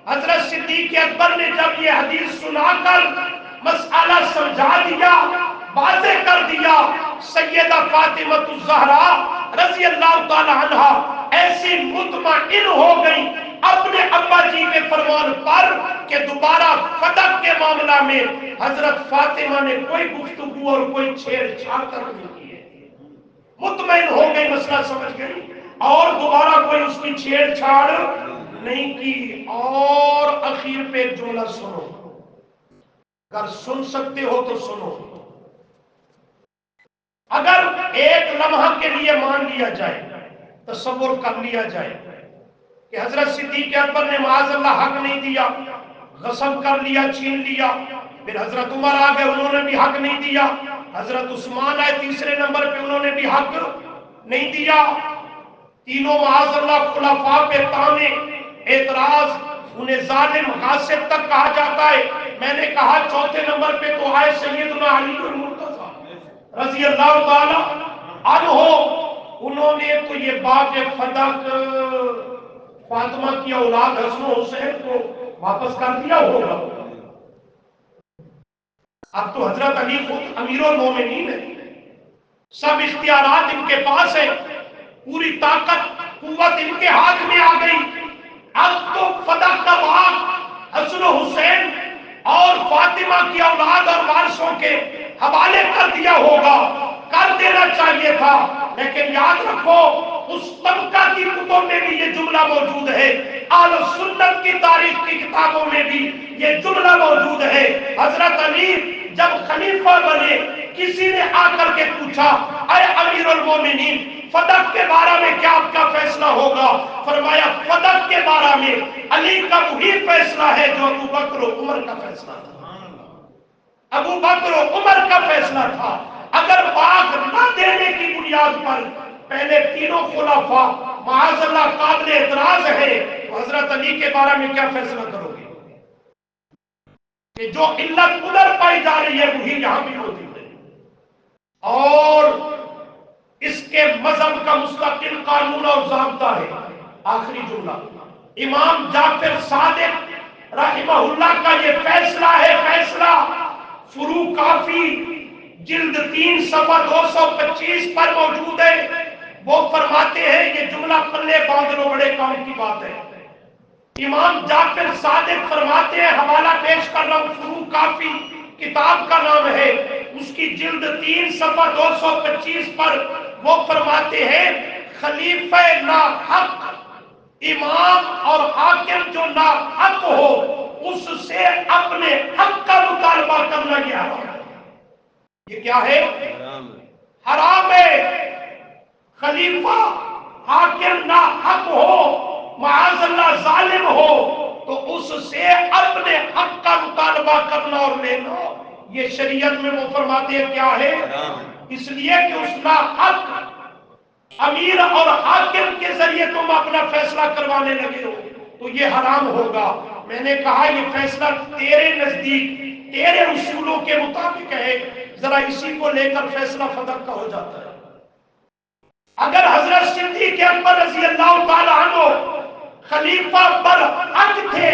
حضرت صدیق اکبر نے جب یہ حدیث سنا کر مسئلہ سمجھا دیا، واضح کر دیا، سیدہ فاطمہ الزہرا رضی اللہ تعالی عنہ ایسی مطمئن ہو گئی اپنے ابا جی کے فرمان پر کہ دوبارہ فتح کے معاملہ میں حضرت فاطمہ نے کوئی گفتگو اور کوئی چھیڑ چھاڑ کر نہیں کی ہے، مطمئن ہو گئی، مسئلہ سمجھ گئی اور دوبارہ کوئی اس کی چھیڑ چھاڑ نہیں کی۔ اور اخیر پہ ایک جملہ سنو، اگر سن سکتے ہو تو سنو، اگر ایک لمحہ کے لیے مان لیا جائے، تصور کر لیا جائے کہ حضرت صدیق اکبر نے معاذ اللہ حق نہیں دیا، غصب کر لیا، چھین لیا، پھر حضرت عمر آ گئے، انہوں نے بھی حق نہیں دیا، حضرت عثمان آئے تیسرے نمبر پہ، انہوں نے بھی حق نہیں دیا، تینوں معاذ اللہ خلفاء پہ تانے، اعتراض، انہیں ظالم غاصب تک کہا جاتا ہے۔ میں نے کہا چوتھے نمبر پہ تو آئے سیدنا علی المرتضیٰ رضی اللہ تعالی عنہ، انہوں نے تو یہ باغ فتح فاطمہ کی اولاد حسن و حسین کو واپس کر دیا ہوگا۔ اب تو حضرت علی خود امیر المومنین ہے، سب اختیارات ان کے پاس ہیں، پوری طاقت قوت ان کے ہاتھ میں آ گئی، اب تو فتح کا باغ حسن و حسین اور فاطمہ کی اولاد اور وارثوں کے حوالے کر دیا ہوگا، کر دینا چاہیے تھا، لیکن یاد رکھو اس طبقہ کی کتب میں بھی یہ جملہ موجود ہے، اہل سنت کی تاریخ کی کتابوں میں بھی یہ جملہ موجود ہے۔ حضرت علی جب خلیفہ بنے، کسی نے آ کر کے پوچھا اے امیر المومنین فتح کے بارے میں کیا آپ کا فیصلہ ہوگا؟ فرمایا فتح کے بارے میں علی کا وہی فیصلہ ہے جو ابو بکر و عمر کا فیصلہ تھا، ابو بکر و عمر کا فیصلہ تھا۔ اگر باغ نہ دینے کی بنیاد پر پہلے تینوں خلفاء معاذ اللہ قابل اعتراض ہے، تو حضرت علی کے بارے میں کیا فیصلہ کرو گے؟ کہ جو علت ادھر پائی جا رہی ہے وہی یہاں بھی موجود ہے، اور اس کے مذہب کا مستقل قانون اور ضابطہ ہے۔ آخری جملہ، امام جعفر صادق رحمہ اللہ کا یہ فیصلہ ہے، فیصلہ فروع کافی جلد 3 صفحہ 225 پر موجود ہے. وہ فرماتے ہیں یہ جملہ پلے باندھ لو، بڑے کام کی بات ہے. امام جعفر صادق فرماتے ہیں، حوالہ پیش کر رہا ہوں، فروع کافی کتاب کا نام ہے، اس کی جلد 3 صفحہ 225 پر وہ فرماتے ہیں خلیفہ ناحق، امام اور حاکم جو ناحق ہو اس سے اپنے حق کا مطالبہ کرنا یہ حرام ہے. یہ کیا ہے؟ حرام ہے. خلیفہ حاکم ناحق ہو، معاذ اللہ ظالم ہو، تو اس سے اپنے حق کا مطالبہ کرنا اور لینا یہ شریعت میں وہ فرماتے ہیں کیا ہے؟ اس لیے کہ اس ناحق امیر اور حاکم کے ذریعے تم اپنا فیصلہ کروانے لگے ہو تو یہ حرام ہوگا. میں نے کہا یہ فیصلہ تیرے نزدیک تیرے اصولوں کے مطابق ہے، ذرا اسی کو لے کر فیصلہ فدق کا ہو جاتا ہے. اگر حضرت صدیق اکبر رضی اللہ تعالی عنہ خلیفہ پر حق تھے،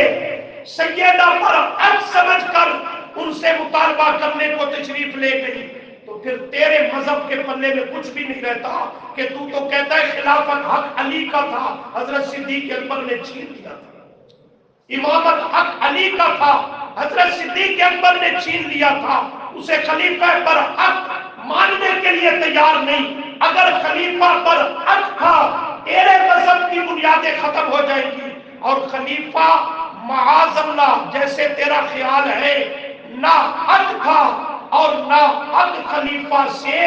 سیدہ پر حق سمجھ کر ان سے مطالبہ کرنے کو تشریف لے گئی، تو پھر تیرے مذہب کے پلے میں کچھ بھی نہیں رہتا کہ تو کہتا ہے خلافت حق علی کا تھا، حضرت صدیق اکبر نے چھین لیا تھا. امامت حق علی کا تھا، حضرت صدیق اکبر نے چھین لیا تھا. اسے خلیفہ پر حق ماننے کے لیے تیار نہیں. اگر خلیفہ پر حق تھا تیرے مذہب کی بنیادیں ختم ہو جائیں گی، اور خلیفہ معاذ اللہ جیسے تیرا خیال ہے نہ حق تھا، اور نہ حق خلیفہ سے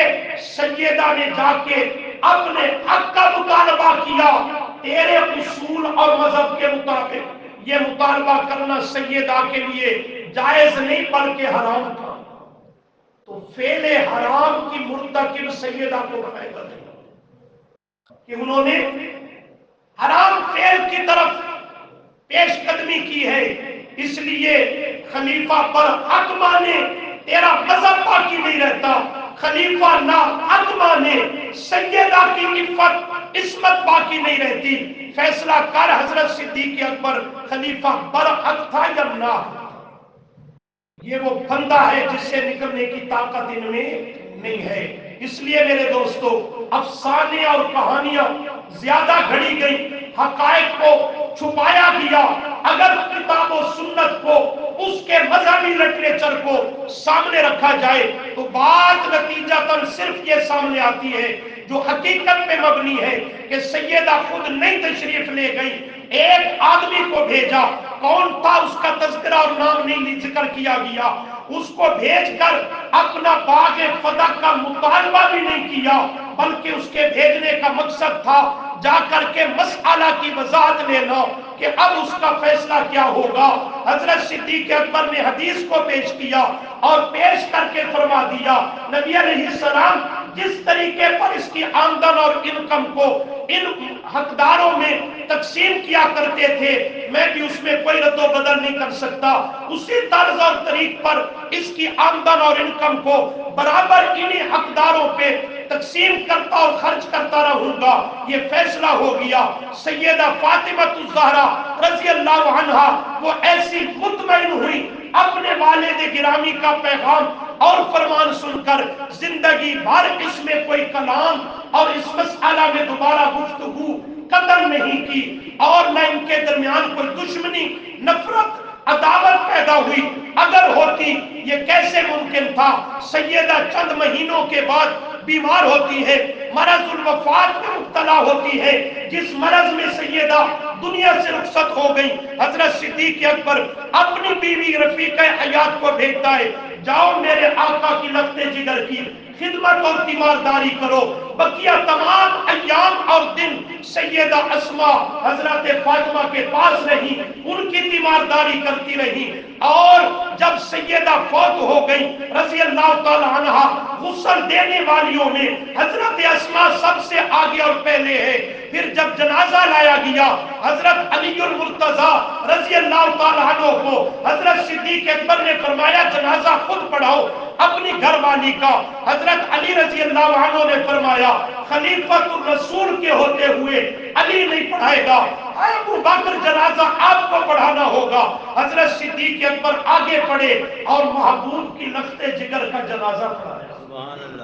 سیدہ نے جا کے اپنے حق کا مطالبہ کیا. تیرے اصول اور مذہب کے مطابق یہ مطالبہ کرنا سیدہ کے لیے جائز نہیں بلکہ حرام تھا. تو فعل حرام کی مرتکب سیدہ کو بنائے گا کہ انہوں نے حرام فعل کی طرف پیش قدمی کی ہے، اس لیے خلیفہ پر حق مانے تیرا مذہب باقی نہیں رہتا. خلیفہ نہ حق مانے سیدہ کی عصمت باقی نہیں رہتی. فیصلہ کر حضرت صدیق اکبر خلیفہ پر حق تھا یا نہ؟ یہ وہ بندہ ہے جس سے نکلنے کی طاقت ان میں نہیں ہے. اس لیے میرے دوستو افسانے اور کہانیاں زیادہ گھڑی گئی، حقائق کو چھپایا گیا. اگر کتاب و سنت کو اس کے مذہبی لٹریچر کو سامنے رکھا جائے تو بات نتیجتاً صرف یہ سامنے آتی ہے جو حقیقت پہ مبنی ہے کہ سیدہ خود نہیں تشریف لے گئی، ایک آدمی کو بھیجا. کون تھا اس کا تذکرہ اور نام نہیں ذکر کیا گیا. اس کو بھیج کر اپنا باغ فدق کا مطالبہ بھی نہیں کیا، بلکہ اس کے بھیجنے کا مقصد تھا جا کر کے مسئلہ کی وضاحت لینا کہ اب اس کا فیصلہ کیا ہوگا. حضرت صدیق اکبر نے حدیث کو پیش کیا اور پیش کر کے فرما دیا نبی علیہ السلام جس طریقے پر اس کی آمدن اور انکم کو ان حقداروں میں تقسیم کیا کرتے تھے، میں بھی اس میں کوئی رد و بدل نہیں کر سکتا. اسی طرز اور طریق پر اس کی آمدن اور انکم کو برابر انہی حقداروں پہ تقسیم کرتا اور خرچ کرتا رہوں گا. یہ فیصلہ ہو گیا. سیدہ فاطمہ الزہرا رضی اللہ عنہا وہ ایسی مطمئن ہوئی اپنے والد گرامی کا پیغام اور فرمان سن کر، زندگی بھر اس میں کوئی کلام اور اس مسئلہ میں دوبارہ گفتگو قدم نہیں کی، اور نہ ان کے درمیان کوئی دشمنی، نفرت، عداوت پیدا ہوئی. اگر ہوتی یہ کیسے ممکن تھا؟ سیدہ چند مہینوں کے بعد بیمار ہوتی ہے، مرض الوفات میں مبتلا ہوتی ہے. جس مرض میں سیدہ دنیا سے رخصت ہو گئی، حضرت صدیق اکبر اپنی بیوی رفیقہ حیات کو بھیجتا ہے، جاؤ میرے آقا کی لفظ جگر کی خدمت اور تیمارداری کرو. بقیہ تمام ایام اور دن سیدہ اسماء حضرت فاطمہ کے پاس رہی، ان کی تیمارداری کرتی رہی. اور جب سیدہ فوت ہو گئی رضی اللہ تعالی عنہ، غسل دینے والیوں میں حضرت اسماء سب سے آگے اور پہلے ہے. پھر جب جنازہ لایا گیا حضرت علی المرتضیٰ رضی اللہ تعالی عنہ کو حضرت صدیق اکبر نے فرمایا جنازہ خود پڑھاؤ اپنی گھر والی کا. حضرت علی رضی اللہ عنہ نے فرمایا خلیفۃ الرسول کے ہوتے ہوئے علی نہیں پڑھائے گا، ابو بکر جنازہ آپ کو پڑھانا ہوگا. حضرت صدیق اکبر آگے پڑھے اور محبوب کی لخت جگر کا جنازہ پڑھایا. سبحان اللہ،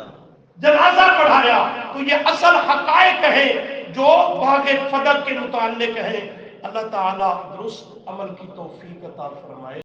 جنازہ پڑھایا، تو یہ اصل حقائق ہیں جو باغ فدق کے متعلق ہیں۔ اللہ تعالیٰ درست عمل کی توفیق عطا فرمائے۔